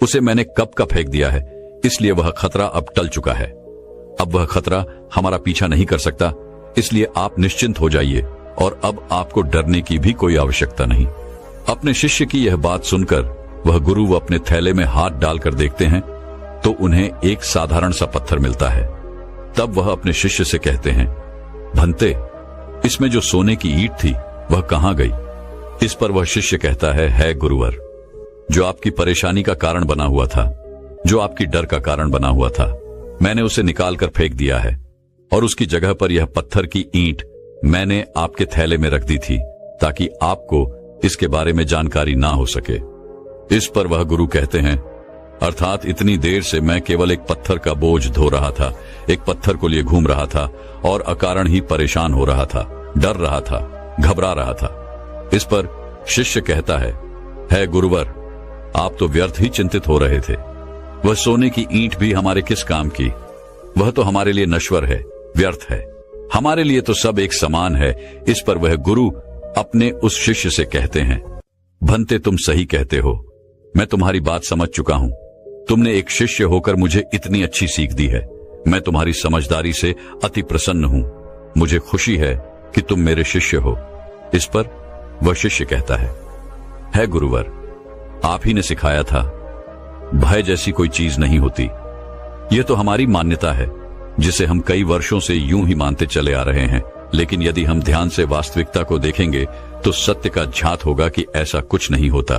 B: उसे मैंने कब का फेंक दिया है, इसलिए वह खतरा अब टल चुका है। अब वह खतरा हमारा पीछा नहीं कर सकता, इसलिए आप निश्चिंत हो जाइए और अब आपको डरने की भी कोई आवश्यकता नहीं। अपने शिष्य की यह बात सुनकर वह गुरु अपने थैले में हाथ डालकर देखते हैं तो उन्हें एक साधारण सा पत्थर मिलता है। तब वह अपने शिष्य से कहते हैं, भंते, इसमें जो सोने की ईंट थी वह कहां गई? इस पर वह शिष्य कहता है गुरुवर, जो आपकी परेशानी का कारण बना हुआ था, जो आपकी डर का कारण बना हुआ था, मैंने उसे निकालकर फेंक दिया है और उसकी जगह पर यह पत्थर की ईंट मैंने आपके थैले में रख दी थी ताकि आपको इसके बारे में जानकारी ना हो सके। इस पर वह गुरु कहते हैं, अर्थात इतनी देर से मैं केवल एक पत्थर का बोझ धो रहा था, एक पत्थर को लिए घूम रहा था और अकारण ही परेशान हो रहा था, डर रहा था, घबरा रहा था। इस पर शिष्य कहता है गुरुवर, आप तो व्यर्थ ही चिंतित हो रहे थे। वह सोने की ईंट भी हमारे किस काम की? वह तो हमारे लिए नश्वर है, व्यर्थ है। हमारे लिए तो सब एक समान है। इस पर वह गुरु अपने उस शिष्य से कहते हैं, भंते, तुम सही कहते हो, मैं तुम्हारी बात समझ चुका हूं। तुमने एक शिष्य होकर मुझे इतनी अच्छी सीख दी है। मैं तुम्हारी समझदारी से अति प्रसन्न हूं। मुझे खुशी है कि तुम मेरे शिष्य हो। इस पर वह शिष्य कहता है गुरुवर, आप ही ने सिखाया था, भय जैसी कोई चीज नहीं होती। यह तो हमारी मान्यता है जिसे हम कई वर्षों से यूं ही मानते चले आ रहे हैं, लेकिन यदि हम ध्यान से वास्तविकता को देखेंगे तो सत्य का झात होगा कि ऐसा कुछ नहीं होता।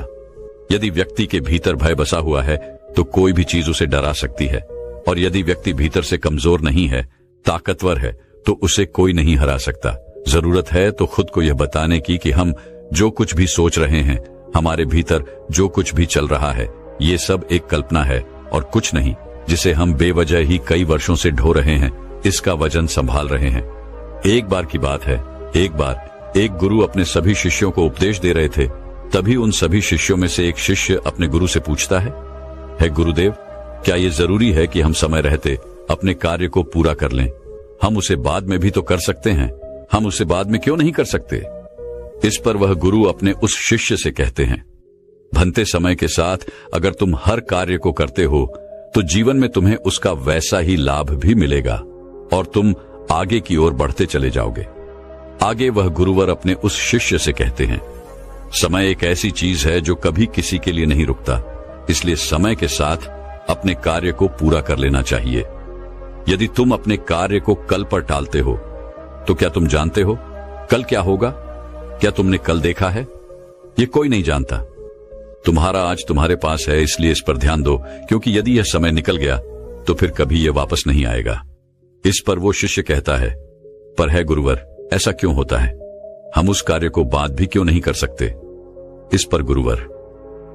B: यदि व्यक्ति के भीतर भय बसा हुआ है तो कोई भी चीज उसे डरा सकती है, और यदि व्यक्ति भीतर से कमजोर नहीं है, ताकतवर है, तो उसे कोई नहीं हरा सकता। जरूरत है तो खुद को यह बताने की कि हम जो कुछ भी सोच रहे हैं, हमारे भीतर जो कुछ भी चल रहा है, ये सब एक कल्पना है और कुछ नहीं, जिसे हम बेवजह ही कई वर्षों से ढो रहे हैं, इसका वजन संभाल रहे हैं। एक बार की बात है, एक बार एक गुरु अपने सभी शिष्यों को उपदेश दे रहे थे। तभी उन सभी शिष्यों में से एक शिष्य अपने गुरु से पूछता है गुरुदेव, क्या ये जरूरी है कि हम समय रहते अपने कार्य को पूरा कर लें? हम उसे बाद में भी तो कर सकते हैं, हम उसे बाद में क्यों नहीं कर सकते? इस पर वह गुरु अपने उस शिष्य से कहते हैं, भंते, समय के साथ अगर तुम हर कार्य को करते हो तो जीवन में तुम्हें उसका वैसा ही लाभ भी मिलेगा और तुम आगे की ओर बढ़ते चले जाओगे। आगे वह गुरुवर अपने उस शिष्य से कहते हैं, समय एक ऐसी चीज है जो कभी किसी के लिए नहीं रुकता, इसलिए समय के साथ अपने कार्य को पूरा कर लेना चाहिए। यदि तुम अपने कार्य को कल पर टालते हो तो क्या तुम जानते हो कल क्या होगा? क्या तुमने कल देखा है? ये कोई नहीं जानता। तुम्हारा आज तुम्हारे पास है, इसलिए इस पर ध्यान दो, क्योंकि यदि यह समय निकल गया तो फिर कभी यह वापस नहीं आएगा। इस पर वो शिष्य कहता है, पर गुरुवर, ऐसा क्यों होता है? हम उस कार्य को बाद भी क्यों नहीं कर सकते? इस पर गुरुवर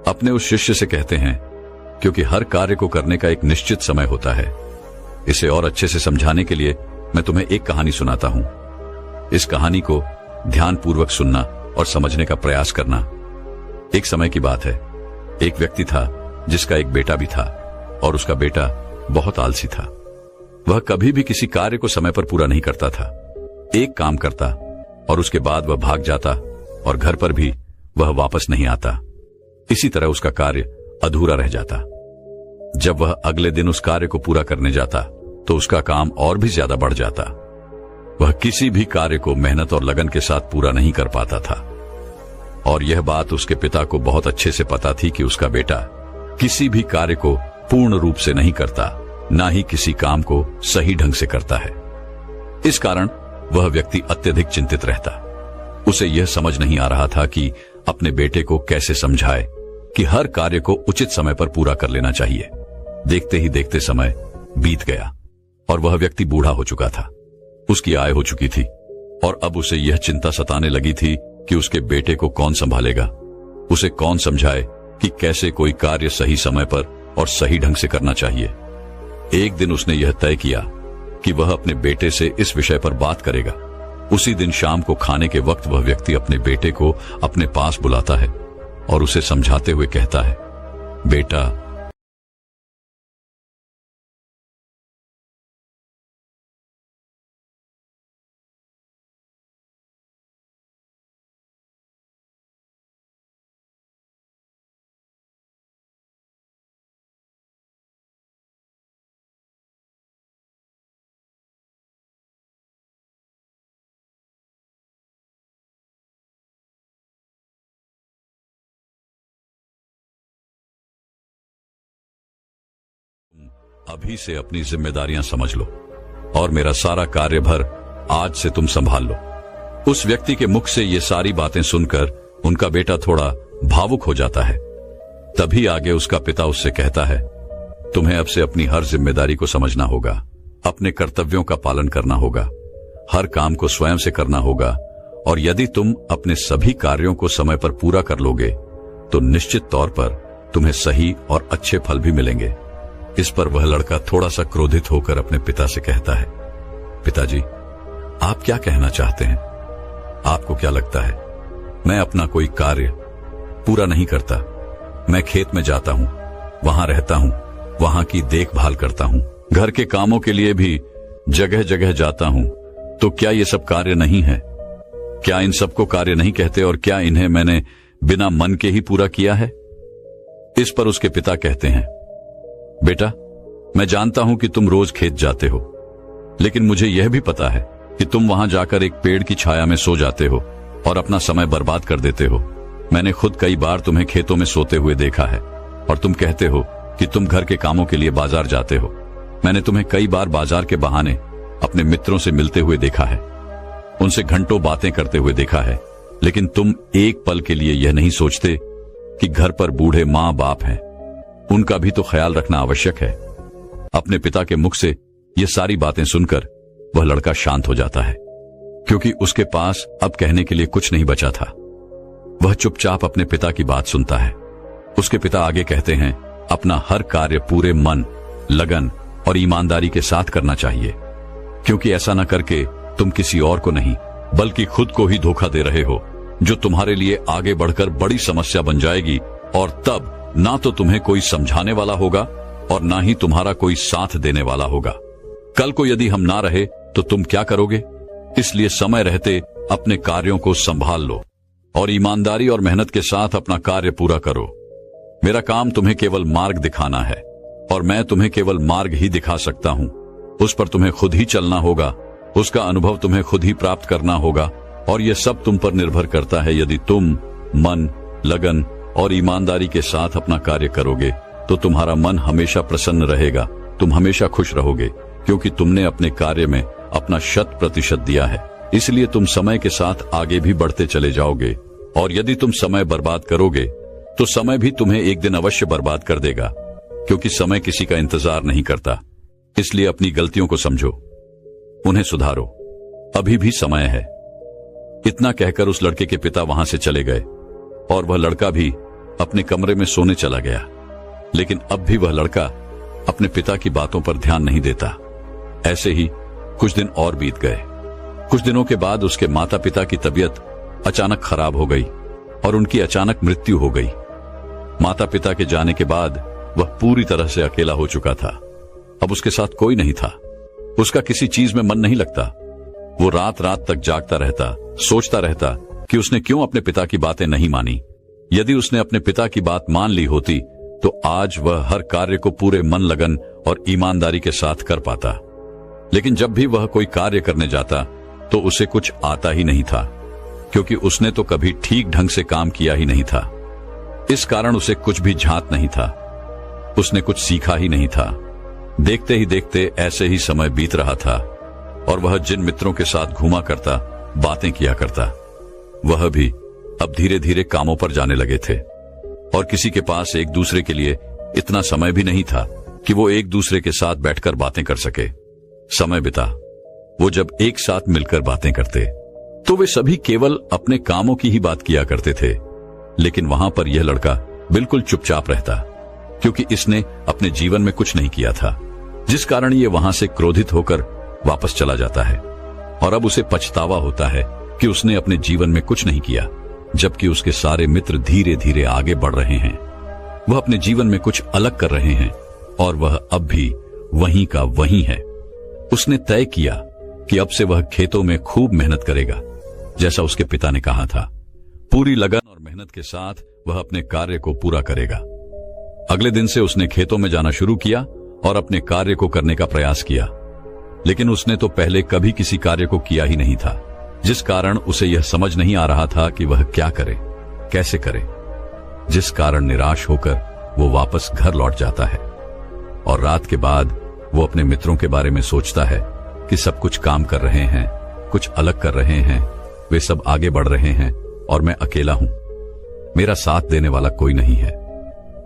B: अपने उस शिष्य से कहते हैं, क्योंकि हर कार्य को करने का एक निश्चित समय होता है। इसे और अच्छे से समझाने के लिए मैं तुम्हें एक कहानी सुनाता हूं। इस कहानी को ध्यानपूर्वक सुनना और समझने का प्रयास करना। एक समय की बात है, एक व्यक्ति था जिसका एक बेटा भी था और उसका बेटा बहुत आलसी था। वह कभी भी किसी कार्य को समय पर पूरा नहीं करता था। एक काम करता और उसके बाद वह भाग जाता और घर पर भी वह वापस नहीं आता। इसी तरह उसका कार्य अधूरा रह जाता। जब वह अगले दिन उस कार्य को पूरा करने जाता तो उसका काम और भी ज्यादा बढ़ जाता। वह किसी भी कार्य को मेहनत और लगन के साथ पूरा नहीं कर पाता था, और यह बात उसके पिता को बहुत अच्छे से पता थी कि उसका बेटा किसी भी कार्य को पूर्ण रूप से नहीं करता, ना ही किसी काम को सही ढंग से करता है। इस कारण वह व्यक्ति अत्यधिक चिंतित रहता। उसे यह समझ नहीं आ रहा था कि अपने बेटे को कैसे समझाए कि हर कार्य को उचित समय पर पूरा कर लेना चाहिए। देखते ही देखते समय बीत गया और वह व्यक्ति बूढ़ा हो चुका था। उसकी आय हो चुकी थी और अब उसे यह चिंता सताने लगी थी कि उसके बेटे को कौन संभालेगा, उसे कौन समझाए कि कैसे कोई कार्य सही समय पर और सही ढंग से करना चाहिए। एक दिन उसने यह तय किया कि वह अपने बेटे से इस विषय पर बात करेगा। उसी दिन शाम को खाने के वक्त वह व्यक्ति अपने बेटे को अपने पास बुलाता है और उसे समझाते हुए कहता है, बेटा, अभी से अपनी जिम्मेदारियां समझ लो और मेरा सारा कार्यभार आज से तुम संभाल लो। उस व्यक्ति के मुख से ये सारी बातें सुनकर उनका बेटा थोड़ा भावुक हो जाता है। तभी आगे उसका पिता उससे कहता है, तुम्हें अब से अपनी हर जिम्मेदारी को समझना होगा, अपने कर्तव्यों का पालन करना होगा, हर काम को स्वयं से करना होगा, और यदि तुम अपने सभी कार्यों को समय पर पूरा कर लोगे तो निश्चित तौर पर तुम्हें सही और अच्छे फल भी मिलेंगे। इस पर वह लड़का थोड़ा सा क्रोधित होकर अपने पिता से कहता है, पिताजी, आप क्या कहना चाहते हैं? आपको क्या लगता है मैं अपना कोई कार्य पूरा नहीं करता? मैं खेत में जाता हूं, वहां रहता हूं, वहां की देखभाल करता हूं, घर के कामों के लिए भी जगह जगह जाता हूं, तो क्या ये सब कार्य नहीं है? क्या इन सबको कार्य नहीं कहते, और क्या इन्हें मैंने बिना मन के ही पूरा किया है? इस पर उसके पिता कहते हैं, बेटा, मैं जानता हूं कि तुम रोज खेत जाते हो, लेकिन मुझे यह भी पता है कि तुम वहां जाकर एक पेड़ की छाया में सो जाते हो और अपना समय बर्बाद कर देते हो। मैंने खुद कई बार तुम्हें खेतों में सोते हुए देखा है, और तुम कहते हो कि तुम घर के कामों के लिए बाजार जाते हो। मैंने तुम्हें कई बार बाजार के बहाने अपने मित्रों से मिलते हुए देखा है, उनसे घंटों बातें करते हुए देखा है, लेकिन तुम एक पल के लिए यह नहीं सोचते कि घर पर बूढ़े माँ बाप हैं, उनका भी तो ख्याल रखना आवश्यक है। अपने पिता के मुख से ये सारी बातें सुनकर वह लड़का शांत हो जाता है, क्योंकि उसके पास अब कहने के लिए कुछ नहीं बचा था। वह चुपचाप अपने पिता की बात सुनता है। उसके पिता आगे कहते हैं, अपना हर कार्य पूरे मन, लगन और ईमानदारी के साथ करना चाहिए, क्योंकि ऐसा न करके तुम किसी और को नहीं बल्कि खुद को ही धोखा दे रहे हो, जो तुम्हारे लिए आगे बढ़कर बड़ी समस्या बन जाएगी, और तब ना तो तुम्हें कोई समझाने वाला होगा और ना ही तुम्हारा कोई साथ देने वाला होगा। कल को यदि हम ना रहे तो तुम क्या करोगे? इसलिए समय रहते अपने कार्यों को संभाल लो और ईमानदारी और मेहनत के साथ अपना कार्य पूरा करो। मेरा काम तुम्हें केवल मार्ग दिखाना है, और मैं तुम्हें केवल मार्ग ही दिखा सकता हूं। उस पर तुम्हें खुद ही चलना होगा, उसका अनुभव तुम्हें खुद ही प्राप्त करना होगा, और यह सब तुम पर निर्भर करता है। यदि तुम मन, लगन और ईमानदारी के साथ अपना कार्य करोगे तो तुम्हारा मन हमेशा प्रसन्न रहेगा, तुम हमेशा खुश रहोगे, क्योंकि तुमने अपने कार्य में अपना 100% दिया है। इसलिए तुम समय के साथ आगे भी बढ़ते चले जाओगे, और यदि तुम समय बर्बाद करोगे तो समय भी तुम्हें एक दिन अवश्य बर्बाद कर देगा, क्योंकि समय किसी का इंतजार नहीं करता। इसलिए अपनी गलतियों को समझो, उन्हें सुधारो, अभी भी समय है। इतना कहकर उस लड़के के पिता वहां से चले गए और वह लड़का भी अपने कमरे में सोने चला गया। लेकिन अब भी वह लड़का अपने पिता की बातों पर ध्यान नहीं देता। ऐसे ही कुछ दिन और बीत गए। कुछ दिनों के बाद उसके माता पिता की तबीयत अचानक खराब हो गई और उनकी अचानक मृत्यु हो गई। माता पिता के जाने के बाद वह पूरी तरह से अकेला हो चुका था। अब उसके साथ कोई नहीं था। उसका किसी चीज में मन नहीं लगता। वो रात रात तक जागता रहता, सोचता रहता कि उसने क्यों अपने पिता की बातें नहीं मानी। यदि उसने अपने पिता की बात मान ली होती तो आज वह हर कार्य को पूरे मन लगन और ईमानदारी के साथ कर पाता। लेकिन जब भी वह कोई कार्य करने जाता तो उसे कुछ आता ही नहीं था, क्योंकि उसने तो कभी ठीक ढंग से काम किया ही नहीं था। इस कारण उसे कुछ भी झांत नहीं था, उसने कुछ सीखा ही नहीं था। देखते ही देखते ऐसे ही समय बीत रहा था और वह जिन मित्रों के साथ घूमा करता, बातें किया करता, वह भी अब धीरे धीरे कामों पर जाने लगे थे और किसी के पास एक दूसरे के लिए इतना समय भी नहीं था कि वो एक दूसरे के साथ बैठकर बातें कर सके। समय बिता, वो जब एक साथ मिलकर बातें करते तो वे सभी केवल अपने कामों की ही बात किया करते थे। लेकिन वहां पर यह लड़का बिल्कुल चुपचाप रहता, क्योंकि इसने अपने जीवन में कुछ नहीं किया था, जिस कारण ये वहां से क्रोधित होकर वापस चला जाता है और अब उसे पछतावा होता है कि उसने अपने जीवन में कुछ नहीं किया, जबकि उसके सारे मित्र धीरे धीरे आगे बढ़ रहे हैं। वह अपने जीवन में कुछ अलग कर रहे हैं और वह अब भी वहीं का वहीं है। उसने तय किया कि अब से वह खेतों में खूब मेहनत करेगा, जैसा उसके पिता ने कहा था। पूरी लगन और मेहनत के साथ वह अपने कार्य को पूरा करेगा। अगले दिन से उसने खेतों में जाना शुरू किया और अपने कार्य को करने का प्रयास किया। लेकिन उसने तो पहले कभी किसी कार्य को किया ही नहीं था, जिस कारण उसे यह समझ नहीं आ रहा था कि वह क्या करे, कैसे करे, जिस कारण निराश होकर वो वापस घर लौट जाता है और रात के बाद वो अपने मित्रों के बारे में सोचता है कि सब कुछ काम कर रहे हैं, कुछ अलग कर रहे हैं, वे सब आगे बढ़ रहे हैं और मैं अकेला हूं। मेरा साथ देने वाला कोई नहीं है।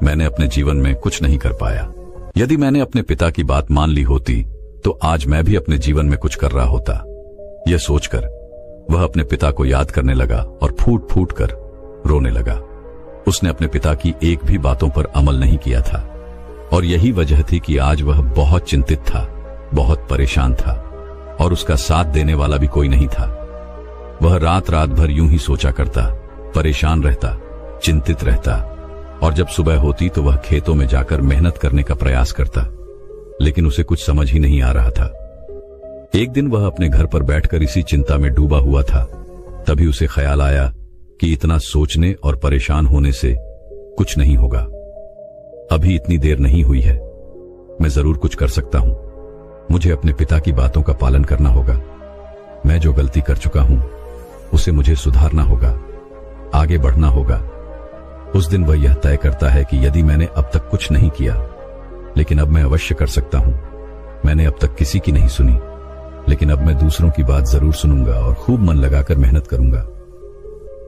B: मैंने अपने जीवन में कुछ नहीं कर पाया। यदि मैंने अपने पिता की बात मान ली होती तो आज मैं भी अपने जीवन में कुछ कर रहा होता। यह सोचकर वह अपने पिता को याद करने लगा और फूट फूट कर रोने लगा। उसने अपने पिता की एक भी बातों पर अमल नहीं किया था और यही वजह थी कि आज वह बहुत चिंतित था, बहुत परेशान था और उसका साथ देने वाला भी कोई नहीं था। वह रात रात भर यूं ही सोचा करता, परेशान रहता, चिंतित रहता और जब सुबह होती तो वह खेतों में जाकर मेहनत करने का प्रयास करता, लेकिन उसे कुछ समझ ही नहीं आ रहा था। एक दिन वह अपने घर पर बैठकर इसी चिंता में डूबा हुआ था। तभी उसे ख्याल आया कि इतना सोचने और परेशान होने से कुछ नहीं होगा। अभी इतनी देर नहीं हुई है, मैं जरूर कुछ कर सकता हूं। मुझे अपने पिता की बातों का पालन करना होगा। मैं जो गलती कर चुका हूं उसे मुझे सुधारना होगा, आगे बढ़ना होगा। उस दिन वह यह तय करता है कि यदि मैंने अब तक कुछ नहीं किया, लेकिन अब मैं अवश्य कर सकता हूं। मैंने अब तक किसी की नहीं सुनी, लेकिन अब मैं दूसरों की बात जरूर सुनूंगा और खूब मन लगाकर मेहनत करूंगा।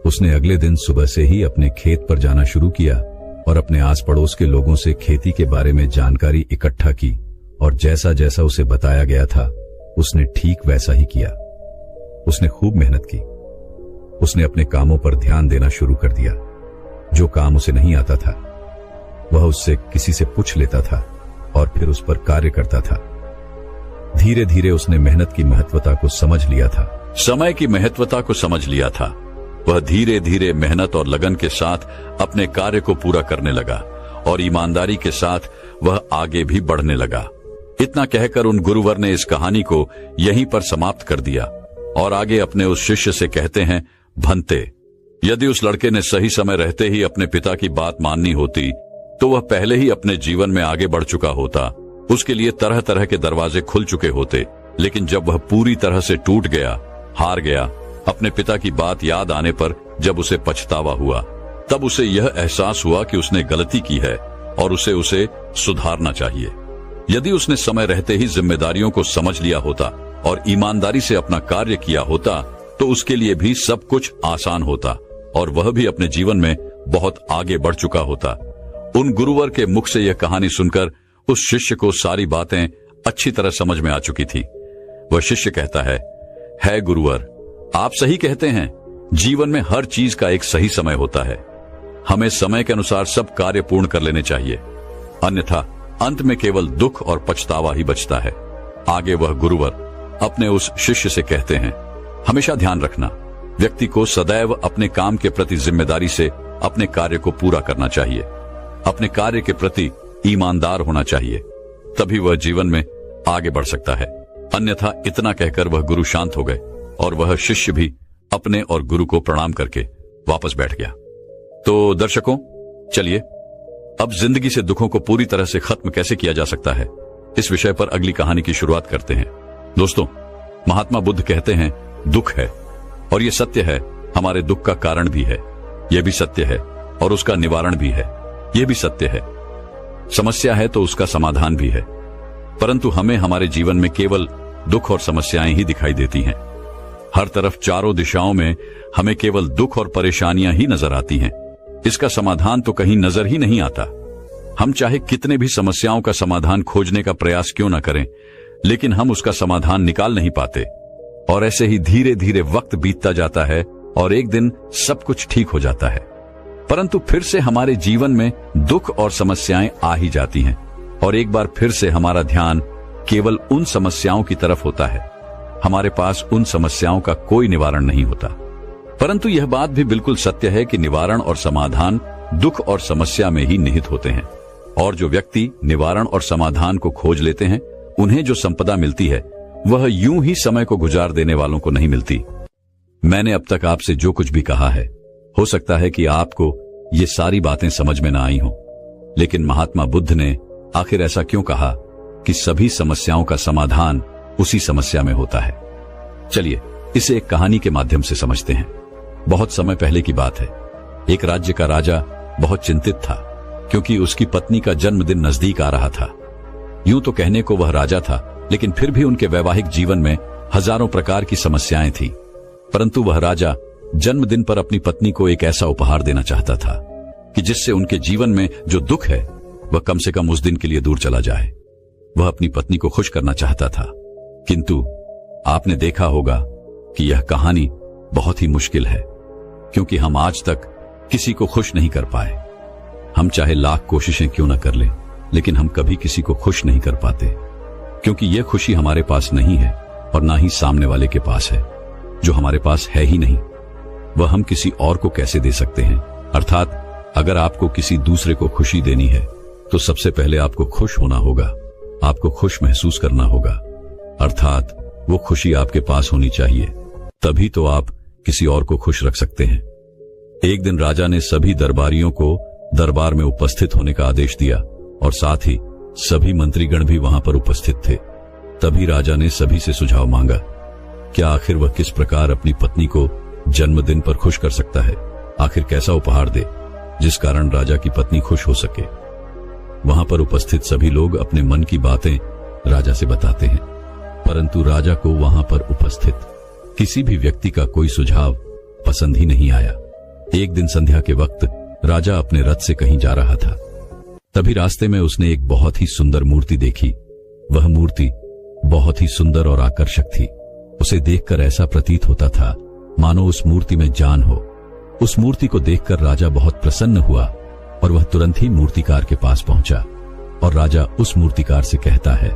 B: उसने अगले दिन सुबह से ही अपने खेत पर जाना शुरू किया और अपने आस पड़ोस के लोगों से खेती के बारे में जानकारी इकट्ठा की और जैसा जैसा उसे बताया गया था उसने ठीक वैसा ही किया। उसने खूब मेहनत की। उसने अपने कामों पर ध्यान देना शुरू कर दिया। जो काम उसे नहीं आता था वह उससे किसी से पूछ लेता था और फिर उस पर कार्य करता था। धीरे धीरे उसने मेहनत की महत्वता को समझ लिया था, समय की महत्वता को समझ लिया था। वह धीरे धीरे मेहनत और लगन के साथ अपने कार्य को पूरा करने लगा और ईमानदारी के साथ वह आगे भी बढ़ने लगा। इतना कहकर उन गुरुवर ने इस कहानी को यहीं पर समाप्त कर दिया और आगे अपने उस शिष्य से कहते हैं, भंते, यदि उस लड़के ने सही समय रहते ही अपने पिता की बात माननी होती तो वह पहले ही अपने जीवन में आगे बढ़ चुका होता। उसके लिए तरह तरह के दरवाजे खुल चुके होते। लेकिन जब वह पूरी तरह से टूट गया, हार गया, अपने पिता की बात याद आने पर जब उसे पछतावा हुआ, तब उसे यह एहसास हुआ कि उसने गलती की है और उसे सुधारना चाहिए। यदि उसने समय रहते ही जिम्मेदारियों को समझ लिया होता और ईमानदारी से अपना कार्य किया होता तो उसके लिए भी सब कुछ आसान होता और वह भी अपने जीवन में बहुत आगे बढ़ चुका होता। उन गुरुवर के मुख से यह कहानी सुनकर उस शिष्य को सारी बातें अच्छी तरह समझ में आ चुकी थी। वह शिष्य कहता है गुरुवर, आप सही कहते हैं। जीवन में हर चीज का एक सही समय होता है। हमें समय के अनुसार सब कार्य पूर्ण कर लेने चाहिए, अन्यथा अंत में केवल दुख और पछतावा ही बचता है। आगे वह गुरुवर अपने उस शिष्य से कहते हैं, हमेशा ध्यान रखना, व्यक्ति को सदैव अपने काम के प्रति जिम्मेदारी से अपने कार्य को पूरा करना चाहिए। अपने कार्य के प्रति ईमानदार होना चाहिए, तभी वह जीवन में आगे बढ़ सकता है। अन्यथा इतना कहकर वह गुरु शांत हो गए और वह शिष्य भी अपने और गुरु को प्रणाम करके वापस बैठ गया। तो दर्शकों, चलिए अब जिंदगी से दुखों को पूरी तरह से खत्म कैसे किया जा सकता है, इस विषय पर अगली कहानी की शुरुआत करते हैं। दोस्तों, महात्मा बुद्ध कहते हैं दुख है, और यह सत्य है, हमारे दुख का कारण भी है, यह भी सत्य है, और उसका निवारण भी है, यह भी सत्य है। समस्या है तो उसका समाधान भी है, परंतु हमें हमारे जीवन में केवल दुख और समस्याएं ही दिखाई देती हैं। हर तरफ चारों दिशाओं में हमें केवल दुख और परेशानियां ही नजर आती हैं। इसका समाधान तो कहीं नजर ही नहीं आता। हम चाहे कितने भी समस्याओं का समाधान खोजने का प्रयास क्यों न करें, लेकिन हम उसका समाधान निकाल नहीं पाते, और ऐसे ही धीरे धीरे वक्त बीतता जाता है और एक दिन सब कुछ ठीक हो जाता है। परंतु फिर से हमारे जीवन में दुख और समस्याएं आ ही जाती हैं, और एक बार फिर से हमारा ध्यान केवल उन समस्याओं की तरफ होता है। हमारे पास उन समस्याओं का कोई निवारण नहीं होता। परंतु यह बात भी बिल्कुल सत्य है कि निवारण और समाधान दुख और समस्या में ही निहित होते हैं, और जो व्यक्ति निवारण और समाधान को खोज लेते हैं, उन्हें जो संपदा मिलती है वह यूं ही समय को गुजार देने वालों को नहीं मिलती। मैंने अब तक आपसे जो कुछ भी कहा है, हो सकता है कि आपको ये सारी बातें समझ में ना आई हों, लेकिन महात्मा बुद्ध ने आखिर ऐसा क्यों कहा कि सभी समस्याओं का समाधान उसी समस्या में होता है। चलिए इसे एक कहानी के माध्यम से समझते हैं। बहुत समय पहले की बात है। एक राज्य का राजा बहुत चिंतित था, क्योंकि उसकी पत्नी का जन्मदिन नजदीक आ रहा था। यूं तो कहने को वह राजा था, लेकिन फिर भी उनके वैवाहिक जीवन में हजारों प्रकार की समस्याएं थी। परंतु वह राजा जन्मदिन पर अपनी पत्नी को एक ऐसा उपहार देना चाहता था कि जिससे उनके जीवन में जो दुख है वह कम से कम उस दिन के लिए दूर चला जाए। वह अपनी पत्नी को खुश करना चाहता था, किंतु आपने देखा होगा कि यह कहानी बहुत ही मुश्किल है, क्योंकि हम आज तक किसी को खुश नहीं कर पाए। हम चाहे लाख कोशिशें क्यों न कर लें, लेकिन हम कभी किसी को खुश नहीं कर पाते, क्योंकि यह खुशी हमारे पास नहीं है और ना ही सामने वाले के पास है। जो हमारे पास है ही नहीं, वह हम किसी और को कैसे दे सकते हैं। अर्थात अगर आपको किसी दूसरे को खुशी देनी है तो सबसे पहले आपको खुश होना होगा, आपको खुश महसूस करना होगा, अर्थात वो खुशी आपके पास होनी चाहिए, तभी तो आप किसी और को खुश रख सकते हैं। एक दिन राजा ने सभी दरबारियों को दरबार में उपस्थित होने का आदेश दिया, और साथ ही सभी मंत्रीगण भी वहां पर उपस्थित थे। तभी राजा ने सभी से सुझाव मांगा, क्या आखिर वह किस प्रकार अपनी पत्नी को जन्मदिन पर खुश कर सकता है, आखिर कैसा उपहार दे जिस कारण राजा की पत्नी खुश हो सके। वहां पर उपस्थित सभी लोग अपने मन की बातें राजा से बताते हैं, परंतु राजा को वहां पर उपस्थित किसी भी व्यक्ति का कोई सुझाव पसंद ही नहीं आया। एक दिन संध्या के वक्त राजा अपने रथ से कहीं जा रहा था। तभी रास्ते में उसने एक बहुत ही सुंदर मूर्ति देखी। वह मूर्ति बहुत ही सुंदर और आकर्षक थी। उसे देखकर ऐसा प्रतीत होता था मानो उस मूर्ति में जान हो। उस मूर्ति को देखकर राजा बहुत प्रसन्न हुआ और वह तुरंत ही मूर्तिकार के पास पहुंचा, और राजा उस मूर्तिकार से कहता है,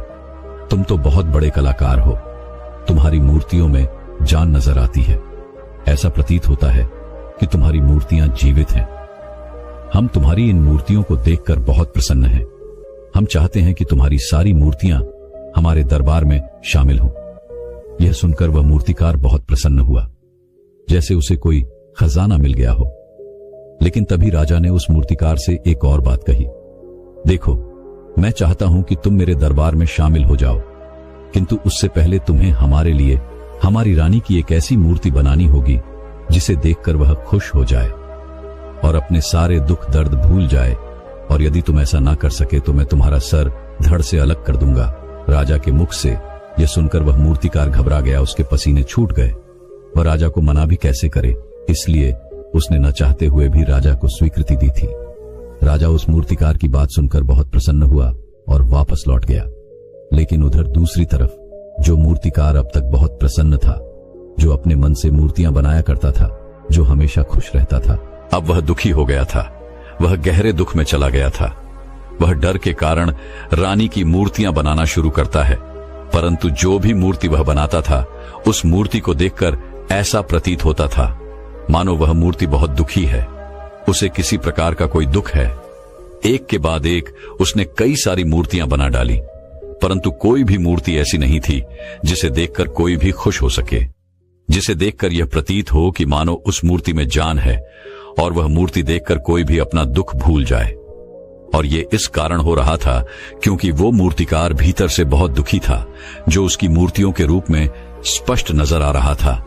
B: तुम तो बहुत बड़े कलाकार हो, तुम्हारी मूर्तियों में जान नजर आती है। ऐसा प्रतीत होता है कि तुम्हारी मूर्तियां जीवित हैं। हम तुम्हारी इन मूर्तियों को देखकर बहुत प्रसन्न हैं। हम चाहते हैं कि तुम्हारी सारी मूर्तियां हमारे दरबार में शामिल हों। यह सुनकर वह मूर्तिकार बहुत प्रसन्न हुआ, जैसे उसे कोई खजाना मिल गया हो। लेकिन तभी राजा ने उस मूर्तिकार से एक और बात कही, देखो, मैं चाहता हूं कि तुम मेरे दरबार में शामिल हो जाओ, किंतु उससे पहले तुम्हें हमारे लिए हमारी रानी की एक ऐसी मूर्ति बनानी होगी जिसे देखकर वह खुश हो जाए और अपने सारे दुख दर्द भूल जाए, और यदि तुम ऐसा ना कर सके तो मैं तुम्हारा सर धड़ से अलग कर दूंगा। राजा के मुख से यह सुनकर वह मूर्तिकार घबरा गया, उसके पसीने छूट गए। वह राजा को मना भी कैसे करे, इसलिए उसने न चाहते हुए भी राजा को स्वीकृति दी थी। राजा उस मूर्तिकार की बात सुनकर बहुत प्रसन्न हुआ और वापस लौट गया। लेकिन उधर दूसरी तरफ जो मूर्तिकार अब तक बहुत प्रसन्न था, जो अपने मन से मूर्तियां बनाया करता था, जो हमेशा खुश रहता था, अब वह दुखी हो गया था। वह गहरे दुख में चला गया था। वह डर के कारण रानी की मूर्तियां बनाना शुरू करता है, परंतु जो भी मूर्ति वह बनाता था, उस मूर्ति को देखकर ऐसा प्रतीत होता था मानो वह मूर्ति बहुत दुखी है, उसे किसी प्रकार का कोई दुख है। एक के बाद एक उसने कई सारी मूर्तियां बना डाली, परंतु कोई भी मूर्ति ऐसी नहीं थी जिसे देखकर कोई भी खुश हो सके, जिसे देखकर यह प्रतीत हो कि मानो उस मूर्ति में जान है और वह मूर्ति देखकर कोई भी अपना दुख भूल जाए। और ये इस कारण हो रहा था क्योंकि वो मूर्तिकार भीतर से बहुत दुखी था, जो उसकी मूर्तियों के रूप में स्पष्ट नजर आ रहा था।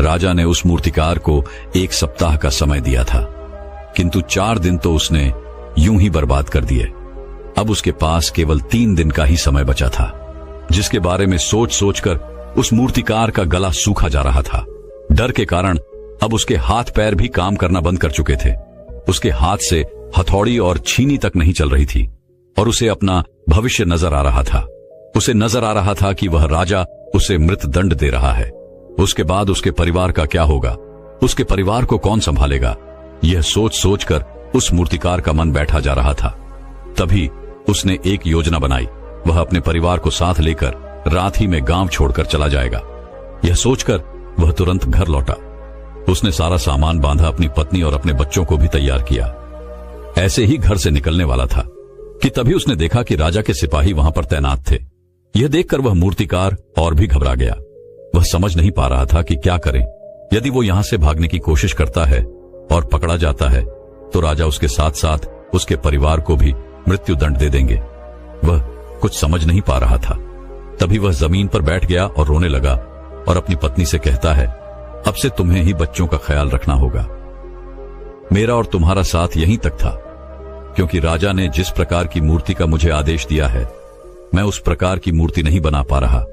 B: राजा ने उस मूर्तिकार को 1 सप्ताह का समय दिया था, किंतु 4 दिन तो उसने यूं ही बर्बाद कर दिए। अब उसके पास केवल 3 दिन का ही समय बचा था, जिसके बारे में सोच सोचकर उस मूर्तिकार का गला सूखा जा रहा था। डर के कारण अब उसके हाथ पैर भी काम करना बंद कर चुके थे। उसके हाथ से हथौड़ी और छीनी तक नहीं चल रही थी और उसे अपना भविष्य नजर आ रहा था। उसे नजर आ रहा था कि वह राजा उसे मृत दंड दे रहा है। उसके बाद उसके परिवार का क्या होगा, उसके परिवार को कौन संभालेगा, यह सोच सोचकर उस मूर्तिकार का मन बैठा जा रहा था। तभी उसने एक योजना बनाई। वह अपने परिवार को साथ लेकर रात ही में गांव छोड़कर चला जाएगा। यह सोचकर वह तुरंत घर लौटा। उसने सारा सामान बांधा, अपनी पत्नी और अपने बच्चों को भी तैयार किया। ऐसे ही घर से निकलने वाला था कि तभी उसने देखा कि राजा के सिपाही वहां पर तैनात थे। यह देखकर वह मूर्तिकार और भी घबरा गया। वह समझ नहीं पा रहा था कि क्या करे। यदि वो यहां से भागने की कोशिश करता है और पकड़ा जाता है तो राजा उसके साथ साथ उसके परिवार को भी मृत्यु दंड दे देंगे। वह कुछ समझ नहीं पा रहा था। तभी वह जमीन पर बैठ गया और रोने लगा और अपनी पत्नी से कहता है, अब से तुम्हें ही बच्चों का ख्याल रखना होगा। मेरा और तुम्हारा साथ यहीं तक था, क्योंकि राजा ने जिस प्रकार की मूर्ति का मुझे आदेश दिया है, मैं उस प्रकार की मूर्ति नहीं बना पा रहा,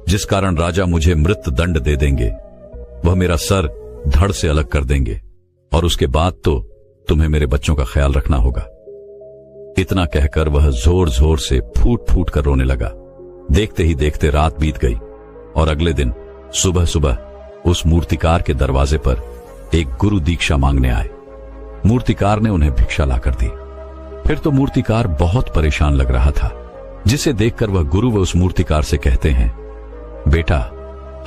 B: जिस कारण राजा मुझे मृत दंड दे देंगे। वह मेरा सर धड़ से अलग कर देंगे और उसके बाद तो तुम्हें मेरे बच्चों का ख्याल रखना होगा। इतना कहकर वह जोर जोर से फूट फूट कर रोने लगा। देखते ही देखते रात बीत गई और अगले दिन सुबह सुबह उस मूर्तिकार के दरवाजे पर एक गुरु दीक्षा मांगने आए। मूर्तिकार ने उन्हें भिक्षा लाकर दी। फिर तो मूर्तिकार बहुत परेशान लग रहा था, जिसे देखकर वह गुरु व उस मूर्तिकार से कहते हैं, बेटा,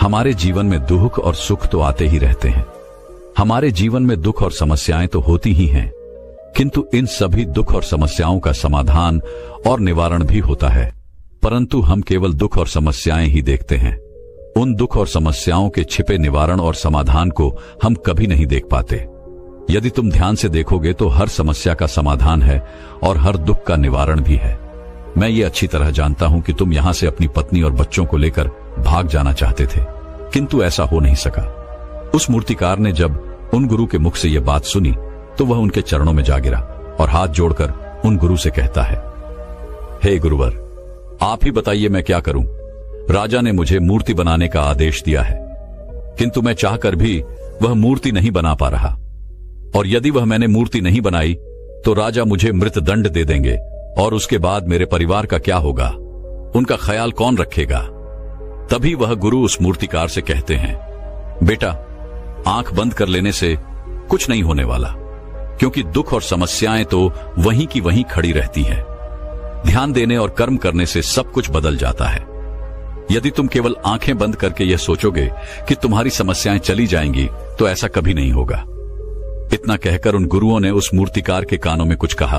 B: हमारे जीवन में दुख और सुख तो आते ही रहते हैं। हमारे जीवन में दुख और समस्याएं तो होती ही हैं, किंतु इन सभी दुख और समस्याओं का समाधान और निवारण भी होता है, परंतु हम केवल दुख और समस्याएं ही देखते हैं। उन दुख और समस्याओं के छिपे निवारण और समाधान को हम कभी नहीं देख पाते। यदि तुम ध्यान से देखोगे तो हर समस्या का समाधान है और हर दुख का निवारण भी है। मैं ये अच्छी तरह जानता हूं कि तुम यहां से अपनी पत्नी और बच्चों को लेकर भाग जाना चाहते थे, किंतु ऐसा हो नहीं सका। उस मूर्तिकार ने जब उन गुरु के मुख से यह बात सुनी तो वह उनके चरणों में जा गिरा और हाथ जोड़कर उन गुरु से कहता है, हे गुरुवर, आप ही बताइए मैं क्या करूं। राजा ने मुझे मूर्ति बनाने का आदेश दिया है, किंतु मैं चाहकर भी वह मूर्ति नहीं बना पा रहा, और यदि वह मैंने मूर्ति नहीं बनाई तो राजा मुझे मृत दंड दे देंगे और उसके बाद मेरे परिवार का क्या होगा, उनका ख्याल कौन रखेगा। तभी वह गुरु उस मूर्तिकार से कहते हैं, बेटा, आंख बंद कर लेने से कुछ नहीं होने वाला, क्योंकि दुख और समस्याएं तो वहीं की वहीं खड़ी रहती हैं। ध्यान देने और कर्म करने से सब कुछ बदल जाता है। यदि तुम केवल आंखें बंद करके यह सोचोगे कि तुम्हारी समस्याएं चली जाएंगी तो ऐसा कभी नहीं होगा। इतना कहकर उन गुरुओं ने उस मूर्तिकार के कानों में कुछ कहा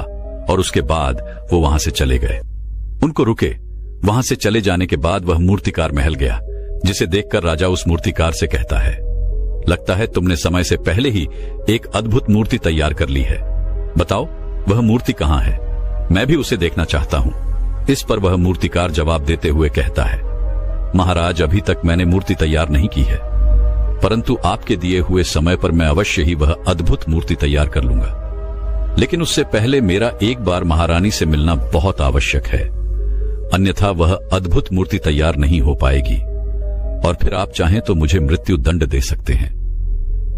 B: और उसके बाद वो वहां से चले गए। उनको रुके। वहां से चले जाने के बाद वह मूर्तिकार महल गया, जिसे देखकर राजा उस मूर्तिकार से कहता है, लगता है तुमने समय से पहले ही एक अद्भुत मूर्ति तैयार कर ली है। बताओ वह मूर्ति कहां है, मैं भी उसे देखना चाहता हूं। इस पर वह मूर्तिकार जवाब देते हुए कहता है, महाराज, अभी तक मैंने मूर्ति तैयार नहीं की है, परंतु आपके दिए हुए समय पर मैं अवश्य ही वह अद्भुत मूर्ति तैयार कर लूंगा। लेकिन उससे पहले मेरा एक बार महारानी से मिलना बहुत आवश्यक है, अन्यथा वह अद्भुत मूर्ति तैयार नहीं हो पाएगी और फिर आप चाहें तो मुझे मृत्यु दंड दे सकते हैं।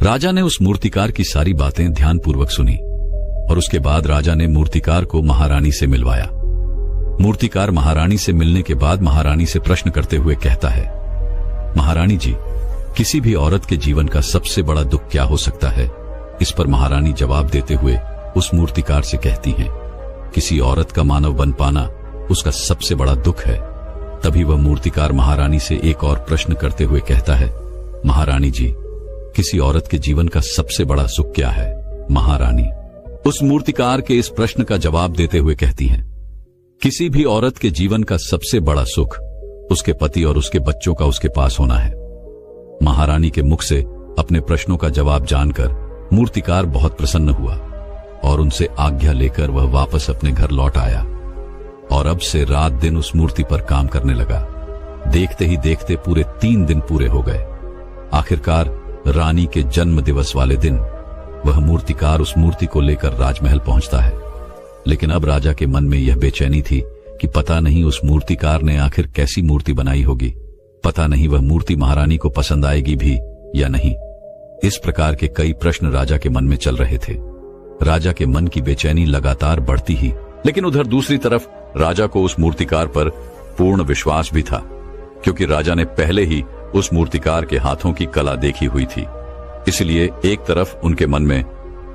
B: राजा ने उस मूर्तिकार की सारी बातें ध्यानपूर्वक सुनी और उसके बाद राजा ने मूर्तिकार को महारानी से मिलवाया। मूर्तिकार महारानी से मिलने के बाद महारानी से प्रश्न करते हुए कहता है, महारानी जी, किसी भी औरत के जीवन का सबसे बड़ा दुख क्या हो सकता है। इस पर महारानी जवाब देते हुए उस मूर्तिकार से कहती हैं, किसी औरत का मानव बन पाना उसका सबसे बड़ा दुख है। तभी वह मूर्तिकार महारानी से एक और प्रश्न करते हुए कहता है, महारानी जी, किसी औरत के जीवन का सबसे बड़ा सुख क्या है। महारानी उस मूर्तिकार के इस प्रश्न का जवाब देते हुए कहती हैं, किसी भी औरत के जीवन का सबसे बड़ा सुख उसके पति और उसके बच्चों का उसके पास होना है। महारानी के मुख से अपने प्रश्नों का जवाब जानकर मूर्तिकार बहुत प्रसन्न हुआ और उनसे आज्ञा लेकर वह वापस अपने घर लौट आया और अब से रात दिन उस मूर्ति पर काम करने लगा। देखते ही देखते पूरे 3 दिन पूरे हो गए। आखिरकार रानी के जन्म दिवस वाले दिन वह मूर्तिकार उस मूर्ति को लेकर राजमहल पहुंचता है। लेकिन अब राजा के मन में यह बेचैनी थी कि पता नहीं उस मूर्तिकार ने आखिर कैसी मूर्ति बनाई होगी, पता नहीं वह मूर्ति महारानी को पसंद आएगी भी या नहीं। इस प्रकार के कई प्रश्न राजा के मन में चल रहे थे। राजा के मन की बेचैनी लगातार बढ़ती ही, लेकिन उधर दूसरी तरफ राजा को उस मूर्तिकार पर पूर्ण विश्वास भी था, क्योंकि राजा ने पहले ही उस मूर्तिकार के हाथों की कला देखी हुई थी। इसलिए एक तरफ उनके मन में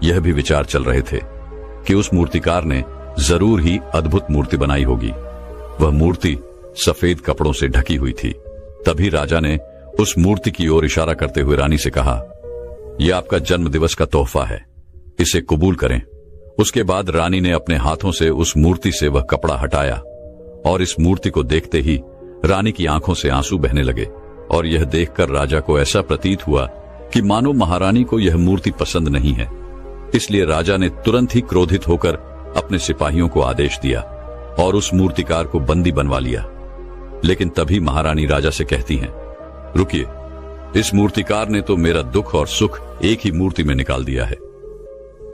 B: यह भी विचार चल रहे थे कि उस मूर्तिकार ने जरूर ही अद्भुत मूर्ति बनाई होगी। वह मूर्ति सफेद कपड़ों से ढकी हुई थी। तभी राजा ने उस मूर्ति की ओर इशारा करते हुए रानी से कहा, यह आपका जन्म दिवस का तोहफा है, इसे कबूल करें। उसके बाद रानी ने अपने हाथों से उस मूर्ति से वह कपड़ा हटाया और इस मूर्ति को देखते ही रानी की आंखों से आंसू बहने लगे और यह देखकर राजा को ऐसा प्रतीत हुआ कि मानो महारानी को यह मूर्ति पसंद नहीं है। इसलिए राजा ने तुरंत ही क्रोधित होकर अपने सिपाहियों को आदेश दिया और उस मूर्तिकार को बंदी बनवा लिया। लेकिन तभी महारानी राजा से कहती हैं, रुकिए, इस मूर्तिकार ने तो मेरा दुख और सुख एक ही मूर्ति में निकाल दिया है।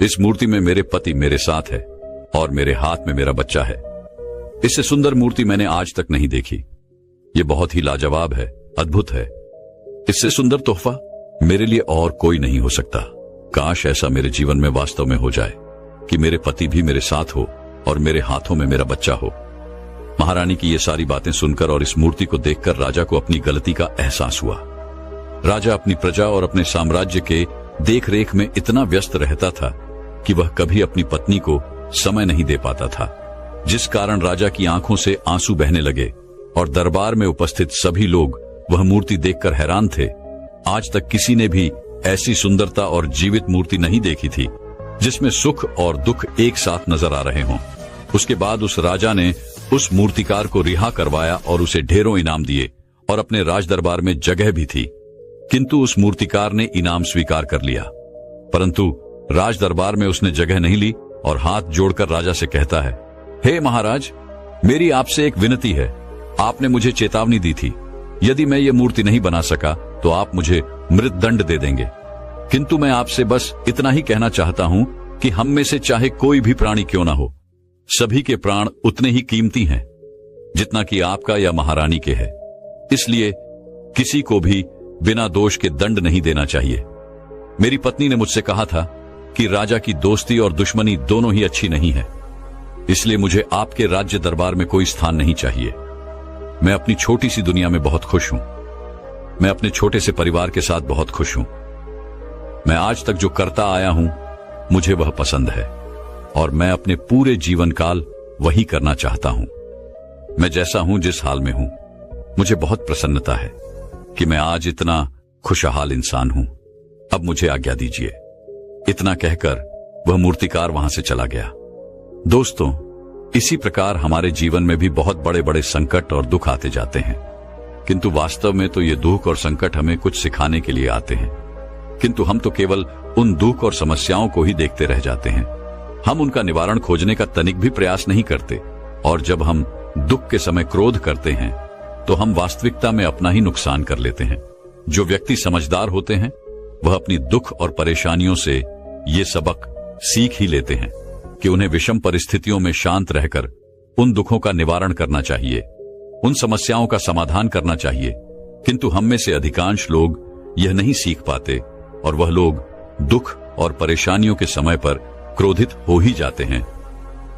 B: इस मूर्ति में मेरे पति मेरे साथ है और मेरे हाथ में मेरा बच्चा है। इससे सुंदर मूर्ति मैंने आज तक नहीं देखी। ये बहुत ही लाजवाब है, अद्भुत है। इससे सुंदर तोहफा मेरे लिए और कोई नहीं हो सकता। काश ऐसा मेरे जीवन में वास्तव में हो जाए कि मेरे पति भी मेरे साथ हो और मेरे हाथों में मेरा बच्चा हो। महारानी की ये सारी बातें सुनकर और इस मूर्ति को देखकर राजा को अपनी गलती का एहसास हुआ। राजा अपनी प्रजा और अपने साम्राज्य के देखरेख में इतना व्यस्त रहता था कि वह कभी अपनी पत्नी को समय नहीं दे पाता था, जिस कारण राजा की आंखों से आंसू बहने लगे और दरबार में उपस्थित सभी लोग वह मूर्ति देखकर हैरान थे। आज तक किसी ने भी ऐसी सुंदरता और जीवित मूर्ति नहीं देखी थी जिसमें सुख और दुख एक साथ नजर आ रहे हों। उसके बाद उस राजा ने उस मूर्तिकार को रिहा करवाया और उसे ढेरों इनाम दिए और अपने राज दरबार में जगह भी थी। किंतु उस मूर्तिकार ने इनाम स्वीकार कर लिया, परंतु राज दरबार में उसने जगह नहीं ली और हाथ जोड़कर राजा से कहता है, हे महाराज, मेरी आपसे एक विनती है। आपने मुझे चेतावनी दी थी, यदि मैं ये मूर्ति नहीं बना सका तो आप मुझे मृत्युदंड दे देंगे। किंतु मैं आपसे बस इतना ही कहना चाहता हूं कि हम में से चाहे कोई भी प्राणी क्यों ना हो, सभी के प्राण उतने ही कीमती हैं जितना कि आपका या महारानी के है। इसलिए किसी को भी बिना दोष के दंड नहीं देना चाहिए। मेरी पत्नी ने मुझसे कहा था कि राजा की दोस्ती और दुश्मनी दोनों ही अच्छी नहीं है, इसलिए मुझे आपके राज्य दरबार में कोई स्थान नहीं चाहिए। मैं अपनी छोटी सी दुनिया में बहुत खुश हूं। मैं अपने छोटे से परिवार के साथ बहुत खुश हूं। मैं आज तक जो करता आया हूं, मुझे वह पसंद है और मैं अपने पूरे जीवन काल वही करना चाहता हूं। मैं जैसा हूं, जिस हाल में हूं, मुझे बहुत प्रसन्नता है कि मैं आज इतना खुशहाल इंसान हूं। अब मुझे आज्ञा दीजिए। इतना कहकर वह मूर्तिकार वहां से चला गया। दोस्तों, इसी प्रकार हमारे जीवन में भी बहुत बड़े बड़े संकट और दुख आते जाते हैं, किंतु वास्तव में तो ये दुख और संकट हमें कुछ सिखाने के लिए आते हैं। किंतु हम तो केवल उन दुख और समस्याओं को ही देखते रह जाते हैं। हम उनका निवारण खोजने का तनिक भी प्रयास नहीं करते और जब हम दुख के समय क्रोध करते हैं तो हम वास्तविकता में अपना ही नुकसान कर लेते हैं। जो व्यक्ति समझदार होते हैं वह अपनी दुख और परेशानियों से ये सबक सीख ही लेते हैं कि उन्हें विषम परिस्थितियों में शांत रहकर उन दुखों का निवारण करना चाहिए, उन समस्याओं का समाधान करना चाहिए। किंतु हम में से अधिकांश लोग यह नहीं सीख पाते और वह लोग दुख और परेशानियों के समय पर क्रोधित हो ही जाते हैं।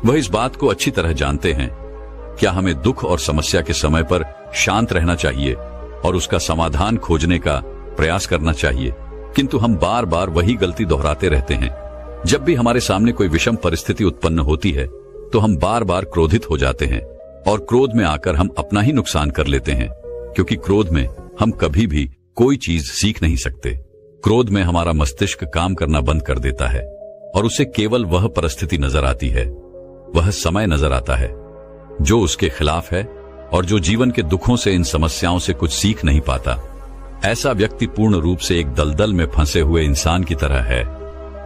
B: वह इस बात को अच्छी तरह जानते हैं, क्या हमें दुख और समस्या के समय पर शांत रहना चाहिए और उसका समाधान खोजने का प्रयास करना चाहिए, किंतु हम बार बार वही गलती दोहराते रहते हैं। जब भी हमारे सामने कोई विषम परिस्थिति उत्पन्न होती है तो हम बार बार क्रोधित हो जाते हैं और क्रोध में आकर हम अपना ही नुकसान कर लेते हैं, क्योंकि क्रोध में हम कभी भी कोई चीज सीख नहीं सकते। क्रोध में हमारा मस्तिष्क काम करना बंद कर देता है और उसे केवल वह परिस्थिति नजर आती है, वह समय नजर आता है जो उसके खिलाफ है और जो जीवन के दुखों से, इन समस्याओं से कुछ सीख नहीं पाता। ऐसा व्यक्ति पूर्ण रूप से एक दलदल में फंसे हुए इंसान की तरह है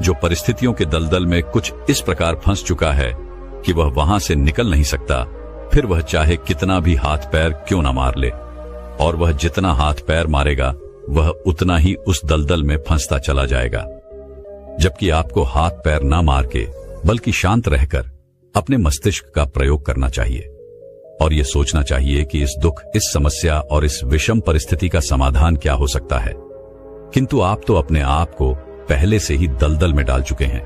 B: जो परिस्थितियों के दलदल में कुछ इस प्रकार फंस चुका है कि वह वहां से निकल नहीं सकता, फिर वह चाहे कितना भी हाथ पैर क्यों ना मार ले, और वह जितना हाथ पैर मारेगा वह उतना ही उस दलदल में फंसता चला जाएगा। जबकि आपको हाथ पैर ना मार के बल्कि शांत रहकर अपने मस्तिष्क का प्रयोग करना चाहिए और यह सोचना चाहिए कि इस दुख, इस समस्या और इस विषम परिस्थिति का समाधान क्या हो सकता है। किंतु आप तो अपने आप को पहले से ही दलदल में डाल चुके हैं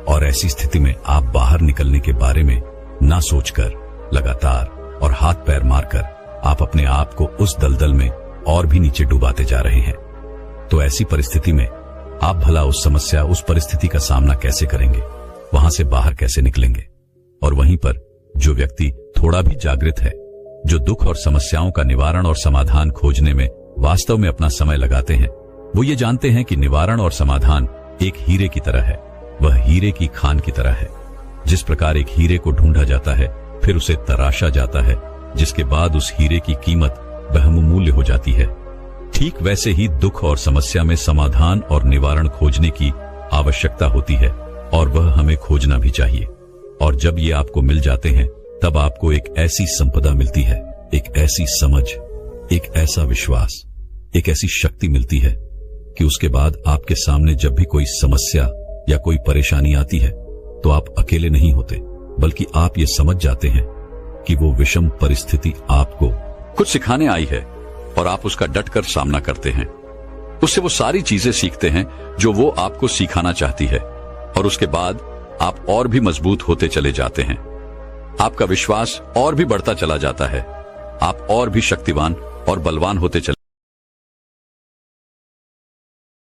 B: और ऐसी स्थिति में आप बाहर निकलने के बारे में ना सोचकर लगातार और हाथ पैर मारकर आप अपने आप को उस दलदल में और भी नीचे डुबाते जा रहे हैं। तो ऐसी परिस्थिति में आप भला उस समस्या, उस परिस्थिति का सामना कैसे करेंगे, वहां से बाहर कैसे निकलेंगे। और वहीं पर जो व्यक्ति थोड़ा भी जागृत है, जो दुख और समस्याओं का निवारण और समाधान खोजने में वास्तव में अपना समय लगाते हैं, वो ये जानते हैं कि निवारण और समाधान एक हीरे की तरह है। वह हीरे की खान की तरह है। जिस प्रकार एक हीरे को ढूंढा जाता है, फिर उसे तराशा जाता है, जिसके बाद उस हीरे की कीमत बहुमूल्य हो जाती है, ठीक वैसे ही दुख और समस्या में समाधान और निवारण खोजने की आवश्यकता होती है और वह हमें खोजना भी चाहिए। और जब ये आपको मिल जाते हैं, तब आपको एक ऐसी संपदा मिलती है, एक ऐसी समझ, एक ऐसा विश्वास, एक ऐसी शक्ति मिलती है कि उसके बाद आपके सामने जब भी कोई समस्या या कोई परेशानी आती है तो आप अकेले नहीं होते, बल्कि आप ये समझ जाते हैं कि वो विषम परिस्थिति आपको कुछ सिखाने आई है और आप उसका डटकर सामना करते हैं। उससे वो सारी चीजें सीखते हैं जो वो आपको सिखाना चाहती है और उसके बाद आप और भी मजबूत होते चले जाते हैं। आपका विश्वास और भी बढ़ता चला जाता है, आप और भी शक्तिवान और बलवान होते चले